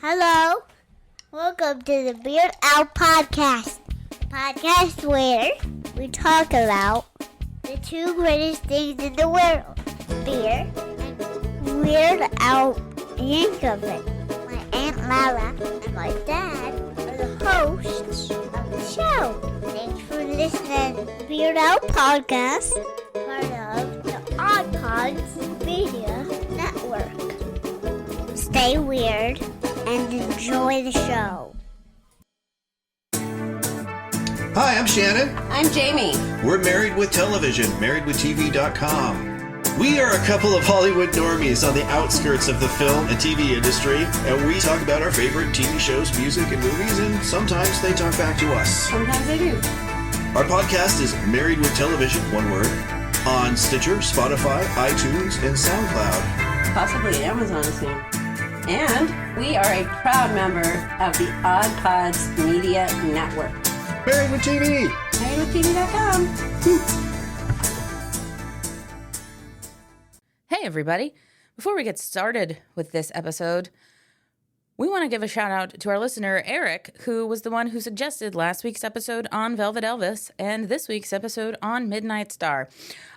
Hello, welcome to the Beard Out Podcast. Podcast where we talk about the two greatest things in the world, beer and Weird Al Yankovic. My Aunt Lala and my dad are the hosts of the show. Thanks for listening to the Beard Out Podcast, part of the OddPods Media Network. Stay weird and enjoy the show. Hi, I'm Shannon. I'm Jamie. We're Married with Television, marriedwithtv.com. We are a couple of Hollywood normies on the outskirts of the film and TV industry, and we talk about our favorite TV shows, music, and movies, and sometimes they talk back to us. Sometimes they do. Our podcast is Married with Television, one word, on Stitcher, Spotify, iTunes, and SoundCloud. Possibly Amazon soon. And we are a proud member of the OddPods Media Network. Married with TV! MarriedWithTV.com. Hey everybody, before we get started with this episode, we want to give a shout out to our listener Eric, who was the one who suggested last week's episode on Velvet Elvis and this week's episode on Midnight Star.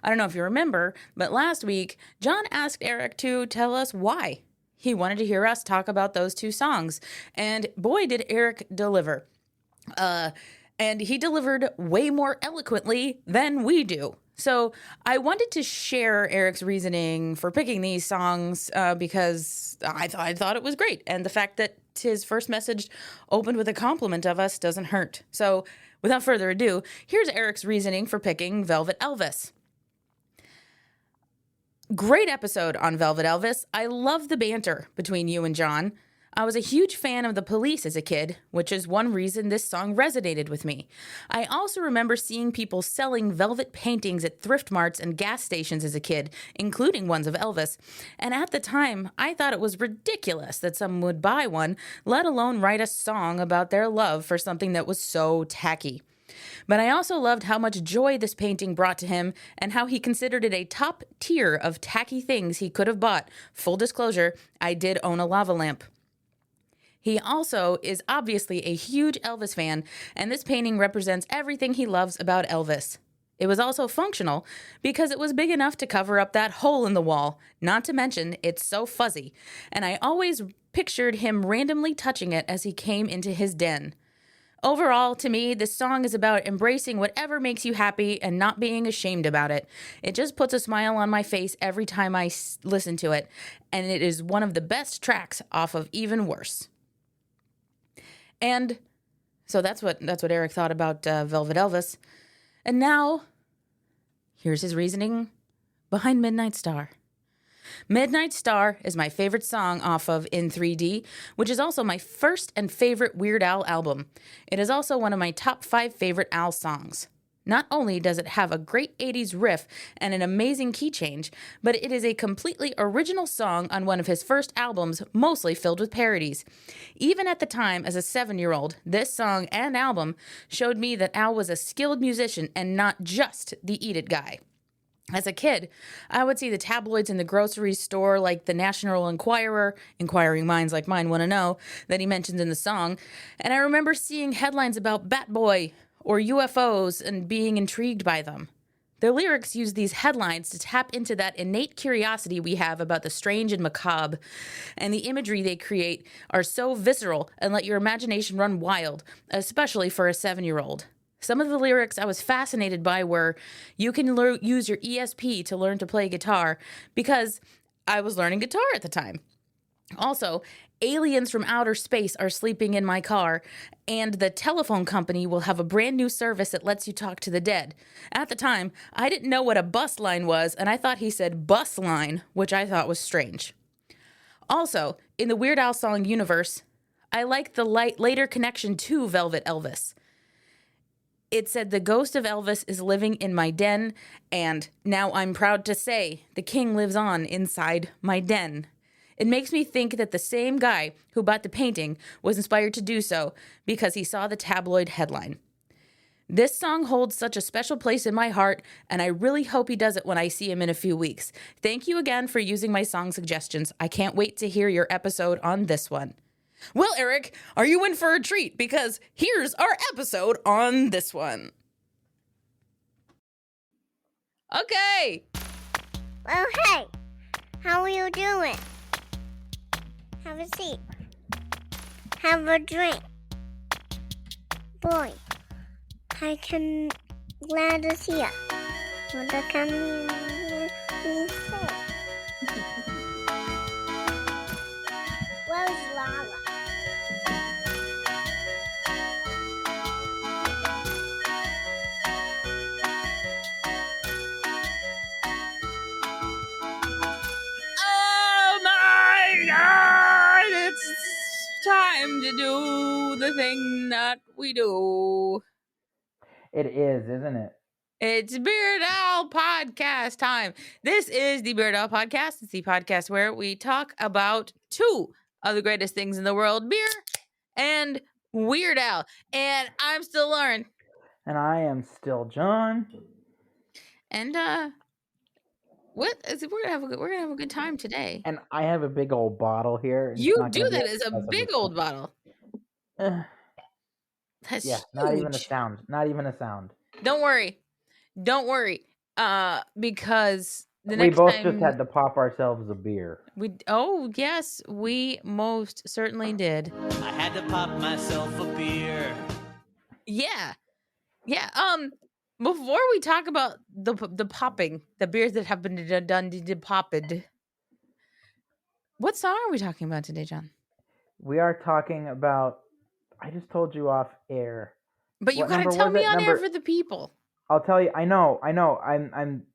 I don't know if you remember, but last week, John asked Eric to tell us why he wanted to hear us talk about those two songs, and boy did Eric deliver. And he delivered way more eloquently than we do. So I wanted to share Eric's reasoning for picking these songs because I thought it was great. And the fact that his first message opened with a compliment of us doesn't hurt. So without further ado, here's Eric's reasoning for picking Velvet Elvis. Great episode on Velvet Elvis. I love the banter between you and John. I was a huge fan of the Police as a kid, which is one reason this song resonated with me. I also remember seeing people selling velvet paintings at thrift marts and gas stations as a kid, including ones of Elvis. And at the time, I thought it was ridiculous that someone would buy one, let alone write a song about their love for something that was so tacky. But I also loved how much joy this painting brought to him and how he considered it a top tier of tacky things he could have bought. Full disclosure, I did own a lava lamp. He also is obviously a huge Elvis fan, and this painting represents everything he loves about Elvis. It was also functional because it was big enough to cover up that hole in the wall, not to mention it's so fuzzy, and I always pictured him randomly touching it as he came into his den. Overall, to me, this song is about embracing whatever makes you happy and not being ashamed about it. It just puts a smile on my face every time I listen to it, and it is one of the best tracks off of Even Worse. And so that's what Eric thought about Velvet Elvis. And now, here's his reasoning behind Midnight Star. Midnight Star is my favorite song off of In 3D, which is also my first and favorite Weird Al album. It is also one of my top 5 favorite Al songs. Not only does it have a great 80s riff and an amazing key change, but it is a completely original song on one of his first albums, mostly filled with parodies. Even at the time, as a 7-year-old, this song and album showed me that Al was a skilled musician and not just the Eat It guy. As a kid, I would see the tabloids in the grocery store like the National Enquirer, inquiring minds like mine want to know, that he mentions in the song, and I remember seeing headlines about Bat Boy or UFOs and being intrigued by them. The lyrics use these headlines to tap into that innate curiosity we have about the strange and macabre, and the imagery they create are so visceral and let your imagination run wild, especially for a 7-year-old. Some of the lyrics I was fascinated by were, you can use your ESP to learn to play guitar, because I was learning guitar at the time. Also, aliens from outer space are sleeping in my car, and the telephone company will have a brand new service that lets you talk to the dead. At the time, I didn't know what a bus line was, and I thought he said bus line, which I thought was strange. Also, in the Weird Al song universe, I like the later connection to Velvet Elvis. It said, the ghost of Elvis is living in my den, and now I'm proud to say the king lives on inside my den. It makes me think that the same guy who bought the painting was inspired to do so because he saw the tabloid headline. This song holds such a special place in my heart, and I really hope he does it when I see him in a few weeks. Thank you again for using my song suggestions. I can't wait to hear your episode on this one. Well, Eric, are you in for a treat? Because here's our episode on this one. Okay. Well, hey, how are you doing? Have a seat. Have a drink. Boy, I can glad to see ya. What can you say? Where's Lala? Oh my God! It's time to do the thing that we do. It is, isn't it? It's Beard Owl Podcast time. This is the Beard Owl Podcast. It's the podcast where we talk about two of the greatest things in the world, beer and Weird Al. And I'm still Lauren. And I am still John. And we're gonna have a good time today. And I have a big old bottle here. and it's You not do gonna be that as a accessible. big old bottle. That's Yeah, not even a huge. sound. Not even a sound. Don't worry. Because the We next both time just had to pop ourselves a beer. yes, we most certainly did. I had to pop myself a beer. Yeah. Before we talk about the popping, the beers that have been done popped, what song are we talking about today, John? We are talking about. I just told you off air. But you What gotta number tell was me it? on air Number- for the people. I'll tell you. I know. I'm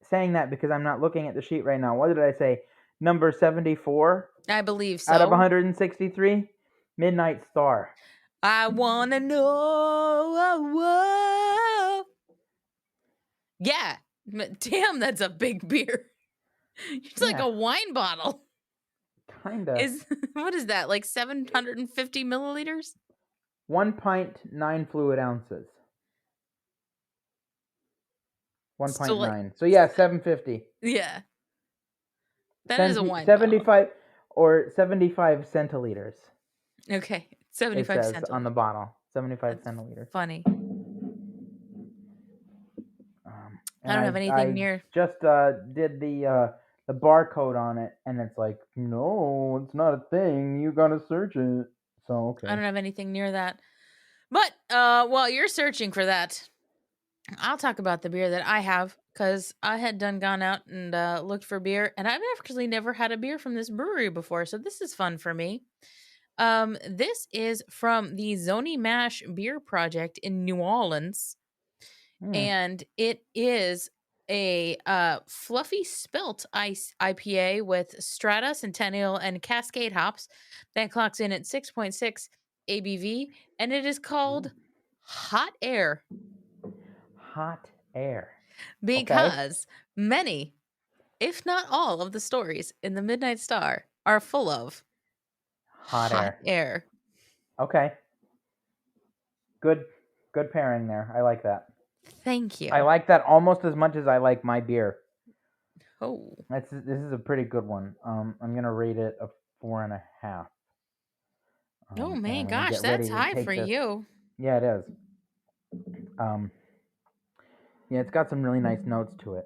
saying that because I'm not looking at the sheet right now. What did I say? Number 74 I believe so. out of 163. Midnight Star. I wanna know. Yeah. Damn, that's a big beer. It's like Yeah. a wine bottle. Kinda. What is that? Like 750 milliliters? 1 pint, 9 fluid ounces. 1.9. So yeah, 750. Yeah. That is a wine 75 or 75 centiliters. bottle. Okay. It 75 says cents. on the bottle. 75 That's centiliters. Funny. And I don't have anything near. Just did the barcode on it, and it's like, no, it's not a thing. You gotta search it. So okay. I don't have anything near that. But while you're searching for that, I'll talk about the beer that I have, because I had gone out and looked for beer, and I've actually never had a beer from this brewery before, so this is fun for me. This is from the Sony Mash Beer Project in New Orleans, and it is a fluffy spelt ice IPA with Strata, Centennial, and Cascade hops that clocks in at 6.6 ABV, and it is called Hot Air. Hot air. Because many, if not all, of the stories in the Midnight Star are full of Hot air. Okay. Good pairing there. I like that. Thank you. I like that almost as much as I like my beer. Oh, This is a pretty good one. I'm gonna rate it a 4.5. oh and man, I'm gonna gosh, get ready that's to high take for this. you. Yeah, it is. Yeah, it's got some really nice notes to it.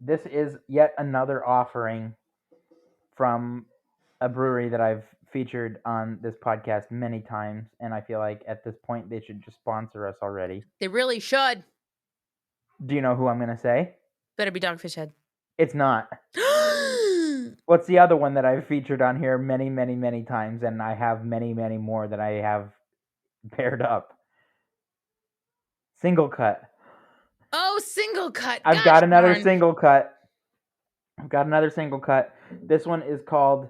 This is yet another offering from a brewery that I've featured on this podcast many times, and I feel like at this point they should just sponsor us already. They really should. Do you know who I'm gonna say? Better be Dogfish Head. It's not. What's the other one that I've featured on here many, many, many times, and I have many, many more that I have paired up? SingleCut. Oh, SingleCut. I've got another SingleCut. This one is called,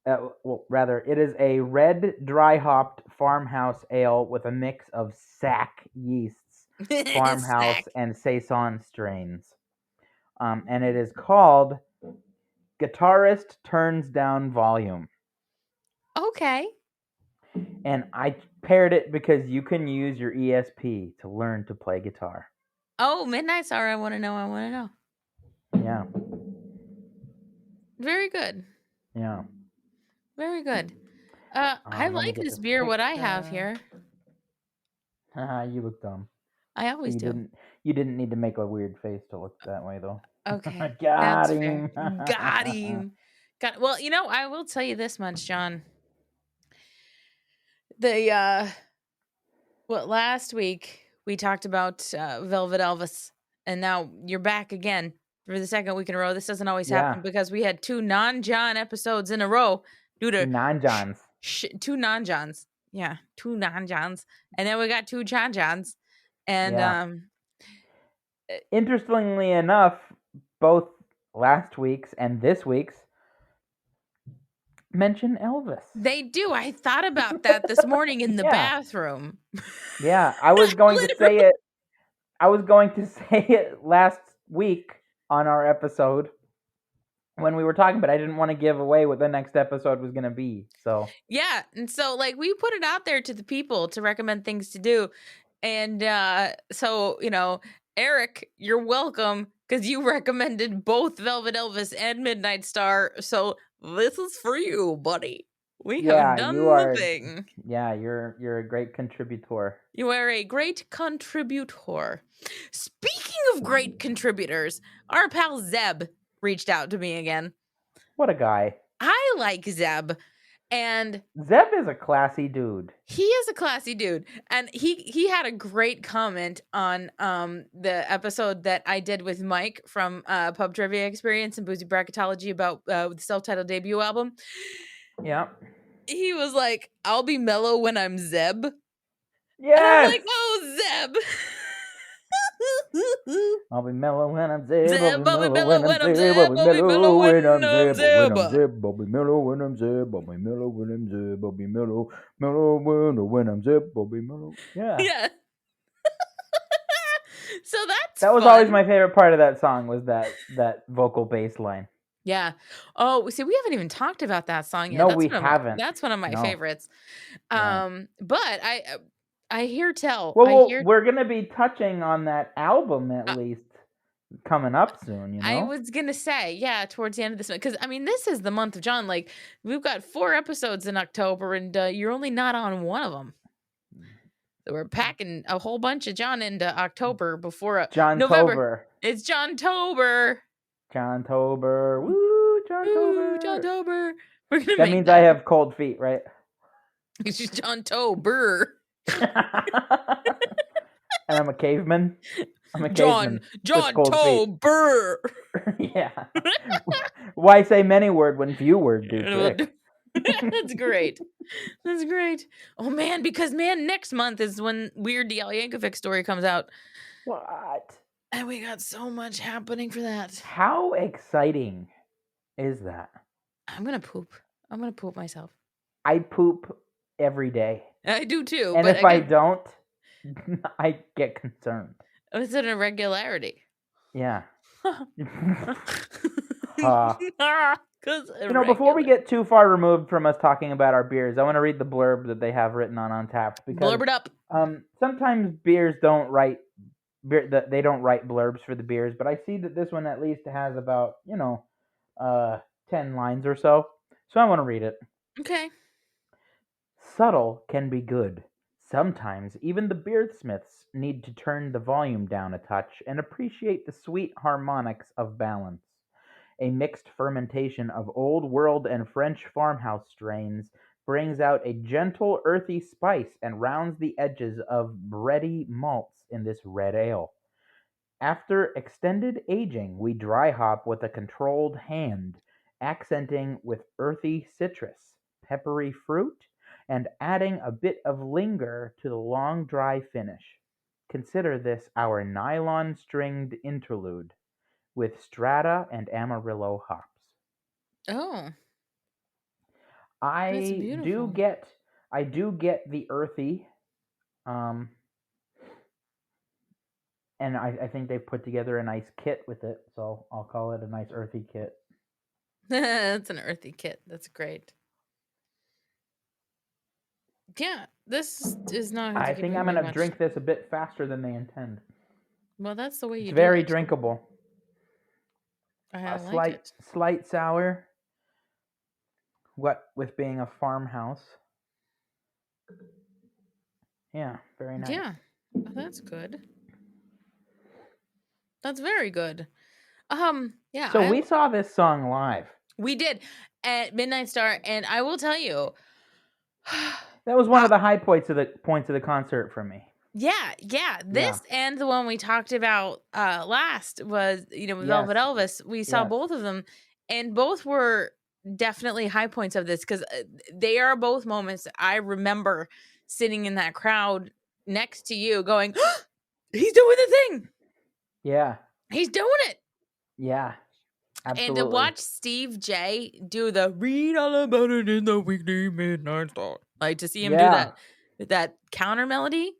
it is a red dry hopped farmhouse ale with a mix of sack yeasts, farmhouse, and saison strains. And it is called Guitarist Turns Down Volume. Okay. And I paired it because you can use your ESP to learn to play guitar. Oh, Midnight Star. I want to know. Yeah. Very good. Yeah. Very good. I Let me like get this this beer. What I have picture. here, You look dumb. I always You do. didn't need to make a weird face to look that way though. Okay, Got that's fair. him. Got him. Got. Well, I will tell you this much, John. The last week we talked about Velvet Elvis, and now you're back again for the second week in a row. This doesn't always happen Yeah. because we had 2 non-John episodes in a row due to Non-Johns. 2 non-Johns. Yeah, 2 non-Johns, and then we got 2 John-Johns, and Yeah. Interestingly enough, both last week's and this week's mention Elvis. they do. I thought about that this morning in the Yeah. bathroom. Yeah, I was going to say it. I was going to say it last week on our episode when we were talking, but I didn't want to give away what the next episode was going to be. So Yeah, and so we put it out there to the people to recommend things to do, and so Eric, you're welcome because you recommended both Velvet Elvis and Midnight Star. So this is for you, buddy. We have done the thing. Yeah, you're a great contributor. You are a great contributor. Speaking of great contributors, our pal Zeb reached out to me again. What a guy. I like Zeb, and Zeb is a classy dude. he is a classy dude, and he had a great comment on the episode that I did with Mike from Pub Trivia Experience and Boozy Bracketology about the self-titled debut album. Yeah. He was like, "I'll be mellow when I'm Zeb." Yes. And I'm like, "Oh, Zeb." I'll be mellow when I'm Zeb. Zeb, I'll be mellow when I'm Zeb. I'll be mellow when I'm Zeb. I'll be mellow when I'm Zeb. I'll be mellow when I'm Zeb. I'll be mellow when I'm Zeb. I'll be mellow. Yeah. Yeah. So that was fun. always my favorite part of that song was that vocal bass line. Yeah. Oh, see, we haven't even talked about that song yet. No, That's we haven't. That's one of my No. favorites. Yeah. But I hear tell. Well, we're gonna be touching on that album at least coming up soon. I was gonna say, yeah, towards the end of this month, because this is the month of John. Like, we've got 4 episodes in October, and you're only not on one of them. So we're packing a whole bunch of John into October before November. It's JOHNTOBER. JOHNTOBER. Woo, JOHNTOBER. Woo, JOHNTOBER. We're gonna that means I have cold feet, right? It's just JOHNTOBER. And I'm a caveman. I'm a caveman. JOHNTOBER. Yeah. Why say many word when few word do trick? That's great. That's great. Oh man, because next month is when Weird Al Yankovic story comes out. What? And we got so much happening for that. How exciting is that? I'm gonna poop. I'm gonna poop myself. I poop every day. I do too. And but if I don't, I get concerned. It's an irregularity. Yeah. Before we get too far removed from us talking about our beers, I want to read the blurb that they have written on Untapped. Because, blurb it up. Sometimes beers don't write they don't write blurbs for the beers, but I see that this one at least has about 10 lines or so. So I want to read it. Okay. Subtle can be good. Sometimes even the Beersmiths need to turn the volume down a touch and appreciate the sweet harmonics of balance. A mixed fermentation of Old World and French farmhouse strains brings out a gentle, earthy spice and rounds the edges of bready malts in this red ale. After extended aging, we dry hop with a controlled hand, accenting with earthy citrus, peppery fruit, and adding a bit of linger to the long dry finish. Consider this our nylon-stringed interlude with Strata and Amarillo hops. Oh. I do get the earthy, and I think they've put together a nice kit with it, so I'll call it a nice earthy kit. That's an earthy kit. That's great. Yeah, this is not. I think I'm gonna drink this a bit faster than they intend. Well, that's the way you. It's very drinkable. I like it. Slight sour. what with being a farmhouse. Yeah, very nice. Yeah, that's good. That's very good. Yeah. So we saw this song live. We did at Midnight Star, and I will tell you, That was one of the high points of the concert for me. yeah. This and the one we talked about last was, Velvet Yes. Elvis. We saw Yes. both of them, and both were definitely high points of this because they are both moments that I remember sitting in that crowd next to you going, he's doing the thing. Yeah. He's doing it. Yeah. Absolutely. And to watch Steve J do the read all about it in the weekly Midnight Star, like to see him do that counter melody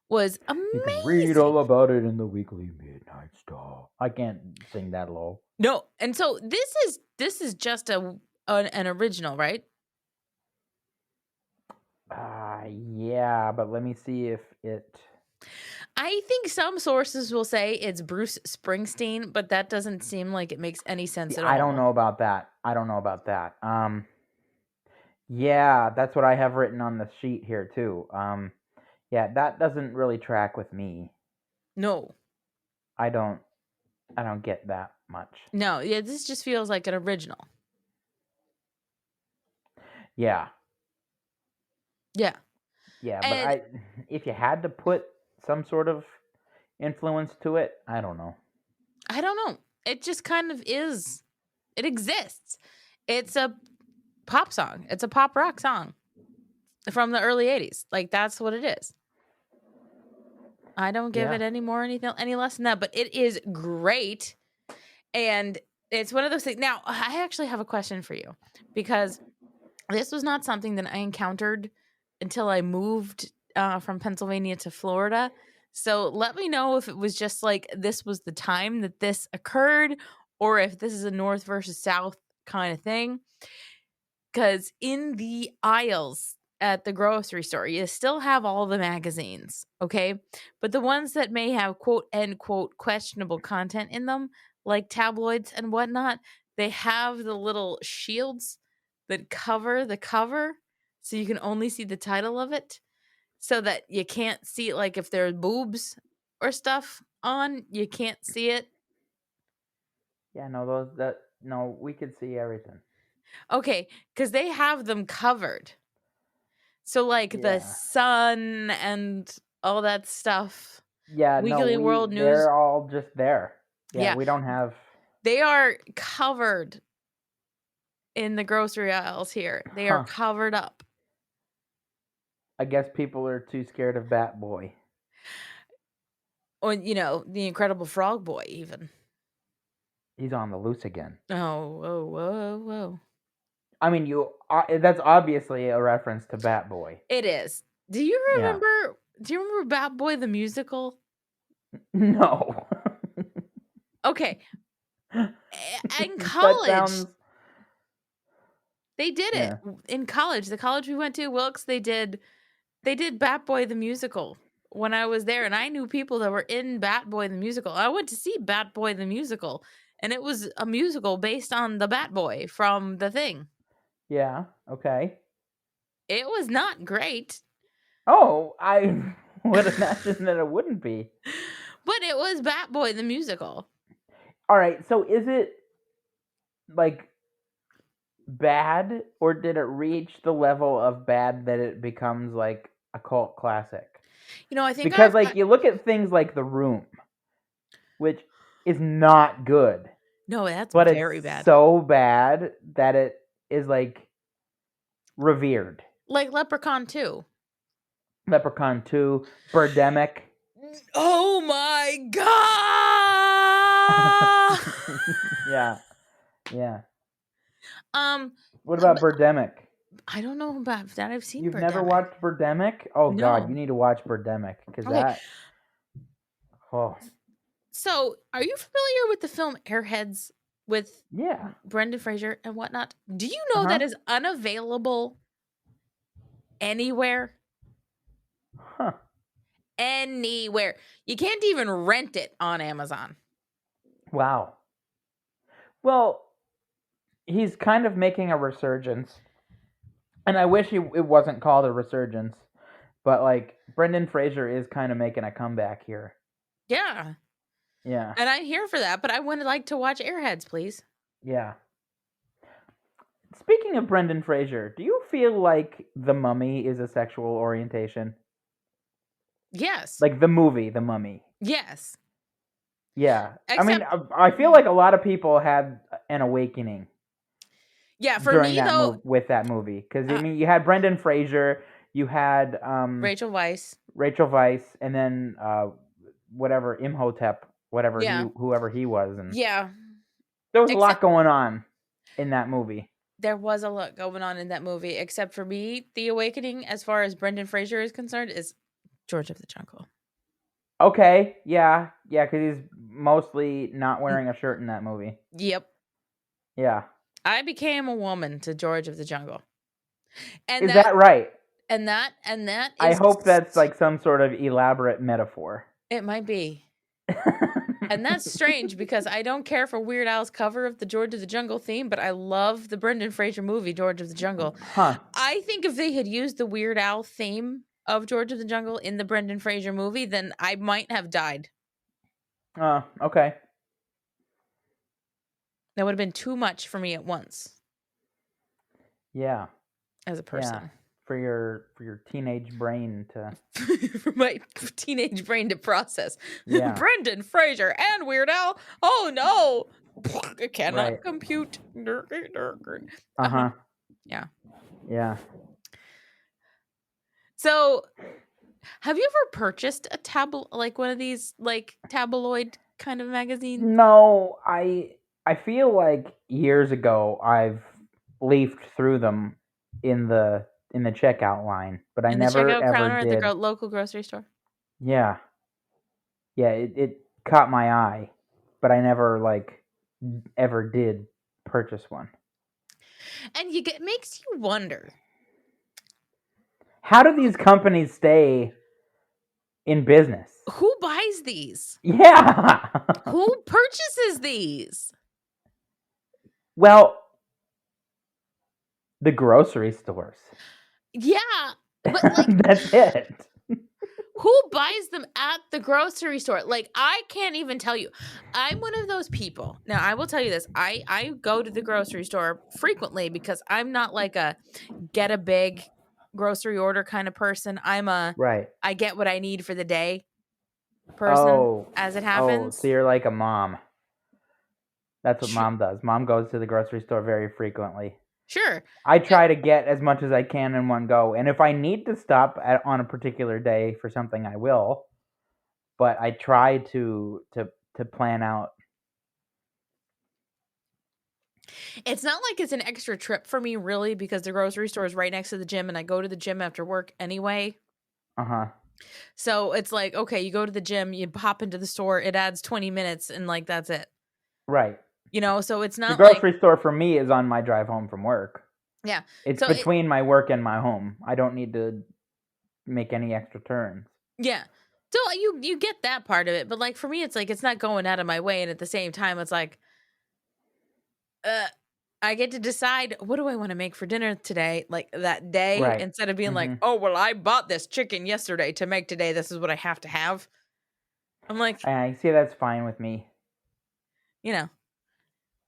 was amazing. You can read all about it in the weekly Midnight Star. I can't sing that low. No, and so this is just an original, right? Yeah, but let me see if it. I think some sources will say it's Bruce Springsteen, but that doesn't seem like it makes any sense at all. I don't know about that. Yeah, that's what I have written on the sheet here too. Yeah, that doesn't really track with me. No. I don't get that much. No, yeah, this just feels like an original. Yeah. Yeah. Yeah, but if you had to put some sort of influence to it, I don't know. It just kind of is. It exists. It's a pop song. It's a pop rock song from the early 80s. Like, that's what it is. I don't give it any less than that, but it is great. And it's one of those things. Now, I actually have a question for you because this was not something that I encountered until I moved from Pennsylvania to Florida. So let me know if it was just like this was the time that this occurred or if this is a North versus South kind of thing. Because in the aisles at the grocery store, you still have all the magazines, okay? But the ones that may have quote, end quote, questionable content in them, like tabloids and whatnot, they have the little shields that cover the cover so you can only see the title of it so that you can't see, like, if there's boobs or stuff on, you can't see it. Yeah, no, we could see everything. Okay, because they have them covered. So, like, the Sun and all that stuff. Yeah, Weekly World News. They're all just there. Yeah, we don't have. They are covered in the grocery aisles here. They are covered up. I guess people are too scared of Bat Boy. Or, the Incredible Frog Boy, even. He's on the loose again. Oh, whoa. I mean, that's obviously a reference to Bat Boy. It is. Do you remember Bat Boy the musical? No. Okay. In college, they did it. In college, the college we went to, Wilkes, they did Bat Boy the musical when I was there, and I knew people that were in Bat Boy the musical. I went to see Bat Boy the musical, and it was a musical based on the Bat Boy from The Thing. Yeah, okay. It was not great. Oh, I would imagine that it wouldn't be. But it was Bat Boy the musical. All right, so is it, like, bad, or did it reach the level of bad that it becomes, like, a cult classic? I think because, you look at things like The Room, which is not good. No, that's but very it's bad. So bad that it is, like, revered. Like Leprechaun 2. Leprechaun 2, Birdemic. Oh my god! Yeah. What about Birdemic? I don't know about that. I've seen. You've Birdemic. Never watched Birdemic? Oh no. God, you need to watch Birdemic because that. Oh. So, are you familiar with the film Airheads with Yeah. Brendan Fraser and whatnot? Do you know that is unavailable anywhere? Huh. Anywhere. You can't even rent it on Amazon. Wow. Well, he's kind of making a resurgence. And I wish it wasn't called a resurgence. But, like, Brendan Fraser is kind of making a comeback here. Yeah. Yeah. And I'm here for that, but I would like to watch Airheads, please. Yeah. Speaking of Brendan Fraser, do you feel like The Mummy is a sexual orientation? Yes. Like the movie, The Mummy. Yes. Yeah. Except, I feel like a lot of people had an awakening. Yeah, for during me that though, with that movie, because you had Brendan Fraser, you had Rachel Weisz, and then whatever Imhotep, whoever he was, and there was a lot going on in that movie. There was a lot going on in that movie, except for me, the awakening, as far as Brendan Fraser is concerned, is George of the Jungle. Okay, yeah, because he's mostly not wearing a shirt in that movie. Yep. Yeah. I became a woman to George of the Jungle. And is that right? And that is, I hope that's like some sort of elaborate metaphor. It might be. And that's strange because I don't care for Weird Al's cover of the George of the Jungle theme, but I love the Brendan Fraser movie, George of the Jungle. Huh. I think if they had used the Weird Al theme of George of the Jungle in the Brendan Fraser movie, then I might have died. Okay. That would have been too much for me at once. Yeah. As a person. Yeah. For your teenage brain to for my teenage brain to process. Yeah. Brendan Fraser and Weird Al. Oh no. I cannot compute. Uh-huh. Yeah. Yeah. So, have you ever purchased a like one of these like tabloid kind of magazines? No, I feel like years ago I've leafed through them in the checkout line, but I never the checkout ever counter did. At the local grocery store. Yeah. Yeah, it caught my eye, but I never ever did purchase one. And it makes you wonder. How do these companies stay in business? Who buys these? Yeah. Who purchases these? Well, the grocery stores. Yeah, but like that's it. Who buys them at the grocery store? Like, I can't even tell you. I'm one of those people. Now, I will tell you this. I go to the grocery store frequently because I'm not like a get a big grocery order kind of person. I'm a I get what I need for the day person as it happens. So you're like a mom. That's what mom does. Mom goes to the grocery store very frequently. Sure. I try to get as much as I can in one go. And if I need to stop on a particular day for something, I will. But I try to plan out. It's not like it's an extra trip for me, really, because the grocery store is right next to the gym, and I go to the gym after work anyway. Uh-huh. So it's like, okay, you go to the gym, you pop into the store, it adds 20 minutes, and like that's it. Right. You know, so it's not the grocery store for me is on my drive home from work. Yeah. It's between my work and my home. I don't need to make any extra turns. Yeah. So you get that part of it, but like for me, it's like it's not going out of my way, and at the same time, it's like, I get to decide what do I want to make for dinner today, like that day, instead of being like, oh well, I bought this chicken yesterday to make today. This is what I have to have. I'm like, I see that's fine with me. You know,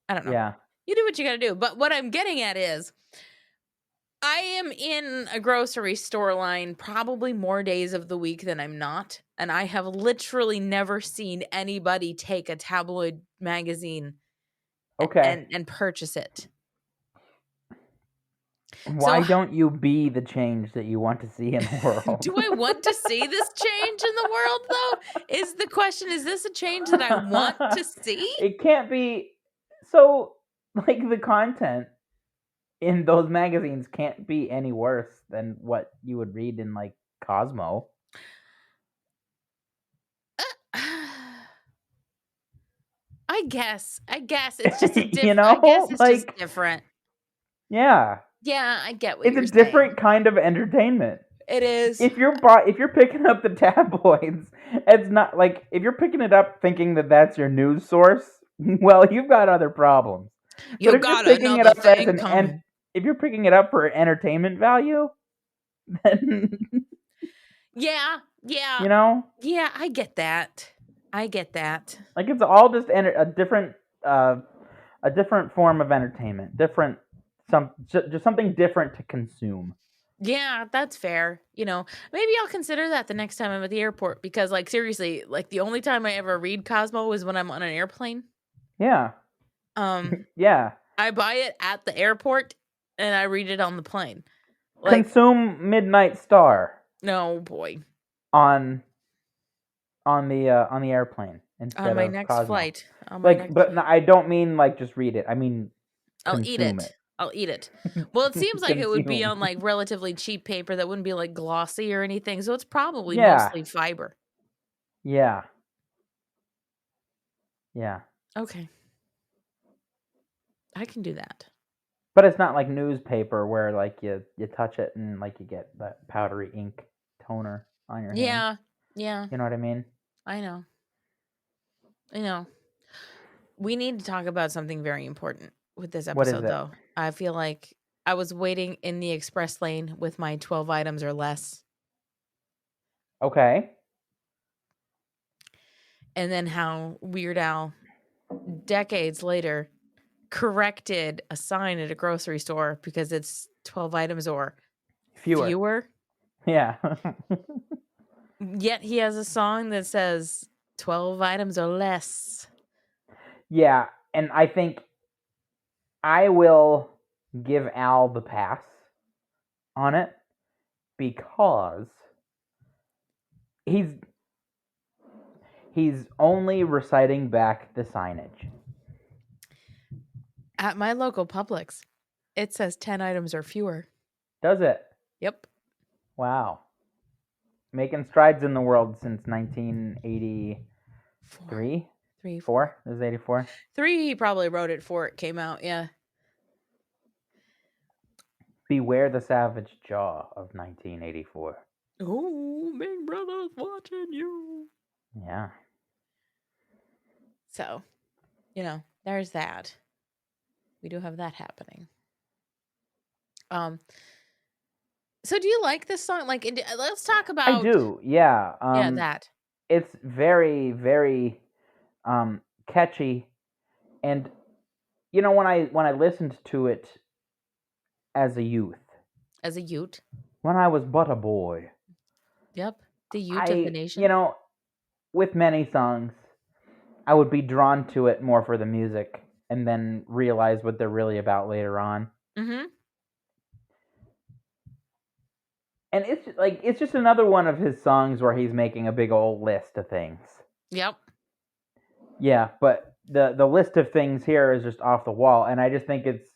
I don't know. Yeah. You do what you got to do, but what I'm getting at is, I am in a grocery store line probably more days of the week than I'm not. And I have literally never seen anybody take a tabloid magazine and purchase it. Why don't you be the change that you want to see in the world? Do I want to see this change in the world, though? Is the question, is this a change that I want to see? It can't be. So, like, the content in those magazines can't be any worse than what you would read in, like, Cosmo. I guess it's just a different. You know, I guess it's like, just different. Yeah. Yeah, I get what you're saying. It's a different kind of entertainment. It is. If you're picking up the tabloids, it's not like if you're picking it up thinking that that's your news source. Well, you've got other problems. You But if you're got picking it another up as thing coming. if you're picking it up for entertainment value, then Yeah. you know, I get that. like it's all just a different form of entertainment, just something different to consume. Yeah, that's fair. Maybe I'll consider that the next time I'm at the airport because, like, seriously, like the only time I ever read Cosmo is when I'm on an airplane. Yeah, yeah. I buy it at the airport and I read it on the plane. Like, Consume Midnight Star no boy. on the airplane instead On my of next Cosmo. flight. I don't mean like just read it. I mean I'll eat consume it. I'll eat it. Well, it seems like it would be on like relatively cheap paper that wouldn't be like glossy or anything. So it's probably Yeah. mostly fiber. Yeah. Okay. I can do that. But it's not like newspaper where like you touch it and like you get that powdery ink toner on your hand. Yeah. You know what I mean? I know. We need to talk about something very important with this What is episode, it? though. I feel like I was waiting in the express lane with my 12 items or less. Okay. And then how Weird Al, decades later, corrected a sign at a grocery store because it's 12 items or fewer. Yeah. Yet he has a song that says 12 items or less. Yeah, and I think I will give Al the pass on it because he's only reciting back the signage. At my local Publix, it says 10 items or fewer. Does it? Yep. Wow. Making strides in the world since 1983? 4? This is 84? 3, he probably wrote it before it came out, yeah. Beware the Savage Jaw of 1984. Oh, Big Brother's watching you. Yeah. So, there's that. We do have that happening. So do you like this song? Like, let's talk about. I do, yeah. That. It's very, very catchy, and when I listened to it as a youth, when I was but a boy. Yep, the youth of the nation. With many songs, I would be drawn to it more for the music, and then realize what they're really about later on. Mm-hmm. And it's just another one of his songs where he's making a big old list of things. Yep. Yeah, but the list of things here is just off the wall, and I just think it's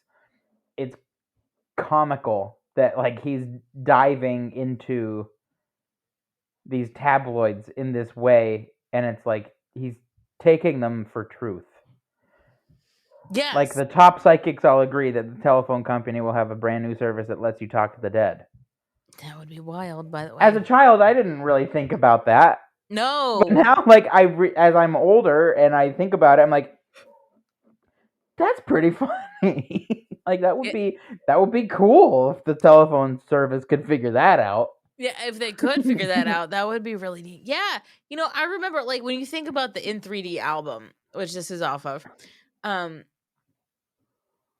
comical that like he's diving into these tabloids in this way, and it's like he's taking them for truth. Yes. Like the top psychics all agree that the telephone company will have a brand new service that lets you talk to the dead. That would be wild, by the way. As a child, I didn't really think about that. No. But now, like as I'm older and I think about it, I'm like, that's pretty funny. Like that would be cool if the telephone service could figure that out. Yeah, if they could figure that out, that would be really neat. Yeah, I remember like when you think about the In 3D album, which this is off of,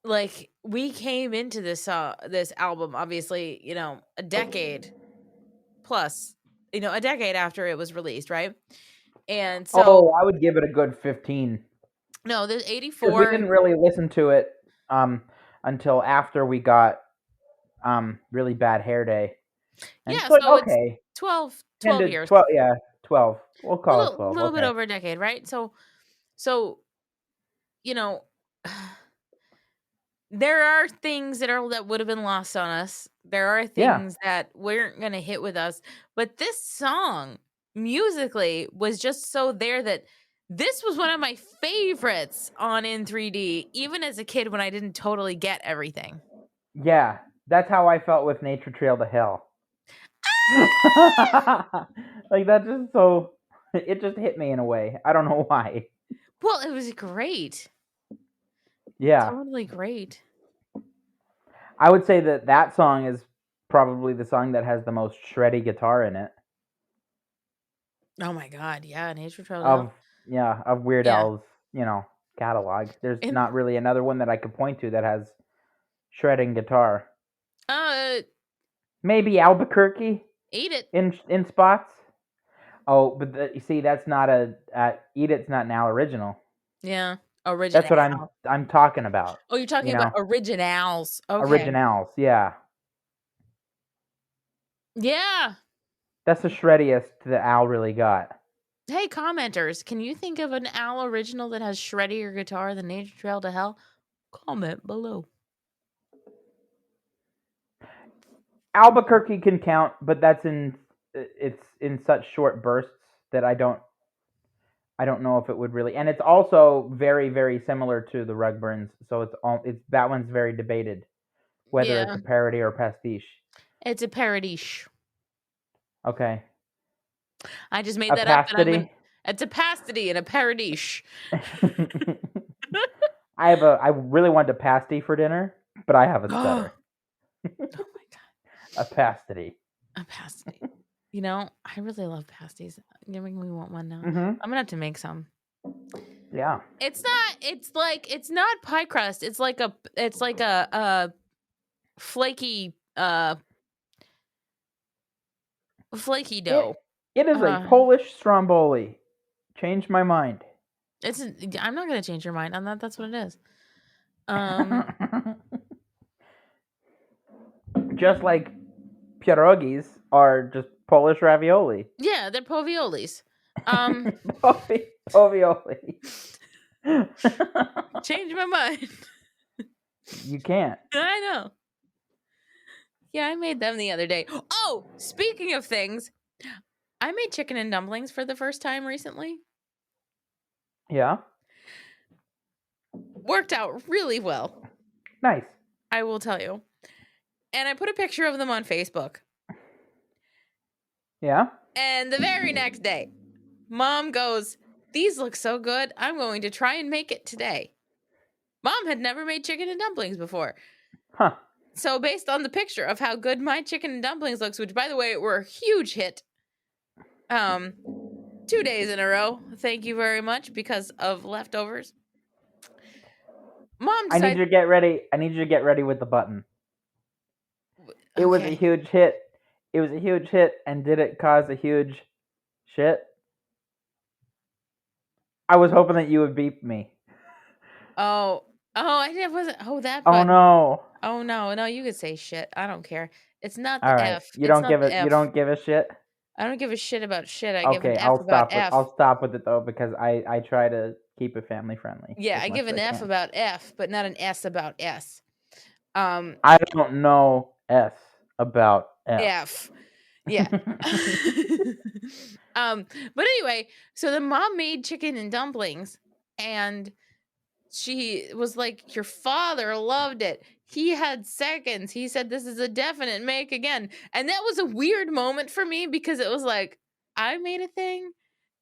like we came into this album obviously, a decade plus, a decade after it was released, right? And so I would give it a good 15. No, there's 84. We didn't really listen to it until after we got really bad hair day. And yeah, so okay. It's 12 years. 12, yeah, 12. We'll call it 12. A little bit over a decade, right? So there are things that would have been lost on us. There are things that weren't going to hit with us. But this song, musically, was just so there that this was one of my favorites on In 3D, even as a kid when I didn't totally get everything. Yeah, that's how I felt with Nature Trail to Hell. Like that just it just hit me in a way. I don't know why. Well, it was great. Yeah. Totally great. I would say that song is probably the song that has the most shreddy guitar in it. Oh my god, yeah, Nature Trail to Of Hell. of Weird Yeah. Al's, catalog. There's And not really another one that I could point to that has shredding guitar. Maybe Albuquerque Eat It. in spots. Oh, but you see, that's not Eat It's not an Al original. Yeah. That's what Original. I'm talking about. Oh, you're talking about originals. Okay. Originals, yeah. Yeah. That's the shreddiest that Al really got. Hey, commenters, can you think of an Al original that has shreddier guitar than Nature Trail to Hell? Comment below. Albuquerque can count, but it's in such short bursts that I don't know if it would really. And it's also very, very similar to the Rugburns, so it's that one's very debated whether it's Yeah. a parody or pastiche. It's a parodiche. Okay. I just made A that up. pastity? It's a pastity and a parodiche. I really wanted a pasty for dinner, but I have a stutter. Oh my god. A pastity. A pasty. You know, I really love pasties. You're making me want one now. Mm-hmm. I'm gonna have to make some. Yeah. It's not pie crust. It's like a flaky flaky dough. It is a Polish stromboli. Changed my mind. I'm not gonna change your mind on that. That's what it is. Just like pierogis are just Polish ravioli. Yeah, they're poviolis. Povioli. Change my mind. You can't. I know. Yeah, I made them the other day. Oh, speaking of things, I made chicken and dumplings for the first time recently. Yeah. Worked out really well. Nice. I will tell you. And I put a picture of them on Facebook. Yeah. And the very next day, Mom goes, "These look so good. I'm going to try and make it today." Mom had never made chicken and dumplings before. Huh. So based on the picture of how good my chicken and dumplings looks, which by the way were a huge hit, 2 days in a row. Thank you very much because of leftovers. Mom decided, I need you to get ready with the button. It was a huge hit. It was a huge hit, and did it cause a huge shit? I was hoping that you would beep me. I wasn't. Oh, that. Oh button. no. Oh no, you could say shit. I don't care. It's not the All right. F. You don't give a shit. I don't give a shit about shit. I give an F I'll about stop F. I'll stop with it though because I try to keep it family friendly. Yeah, I give an F about F, but not an S about S. I don't know S about F. F. Yeah. But anyway, so the mom made chicken and dumplings, and she was like, "Your father loved it. He had seconds. He said this is a definite make again." And that was a weird moment for me because it was like, I made a thing.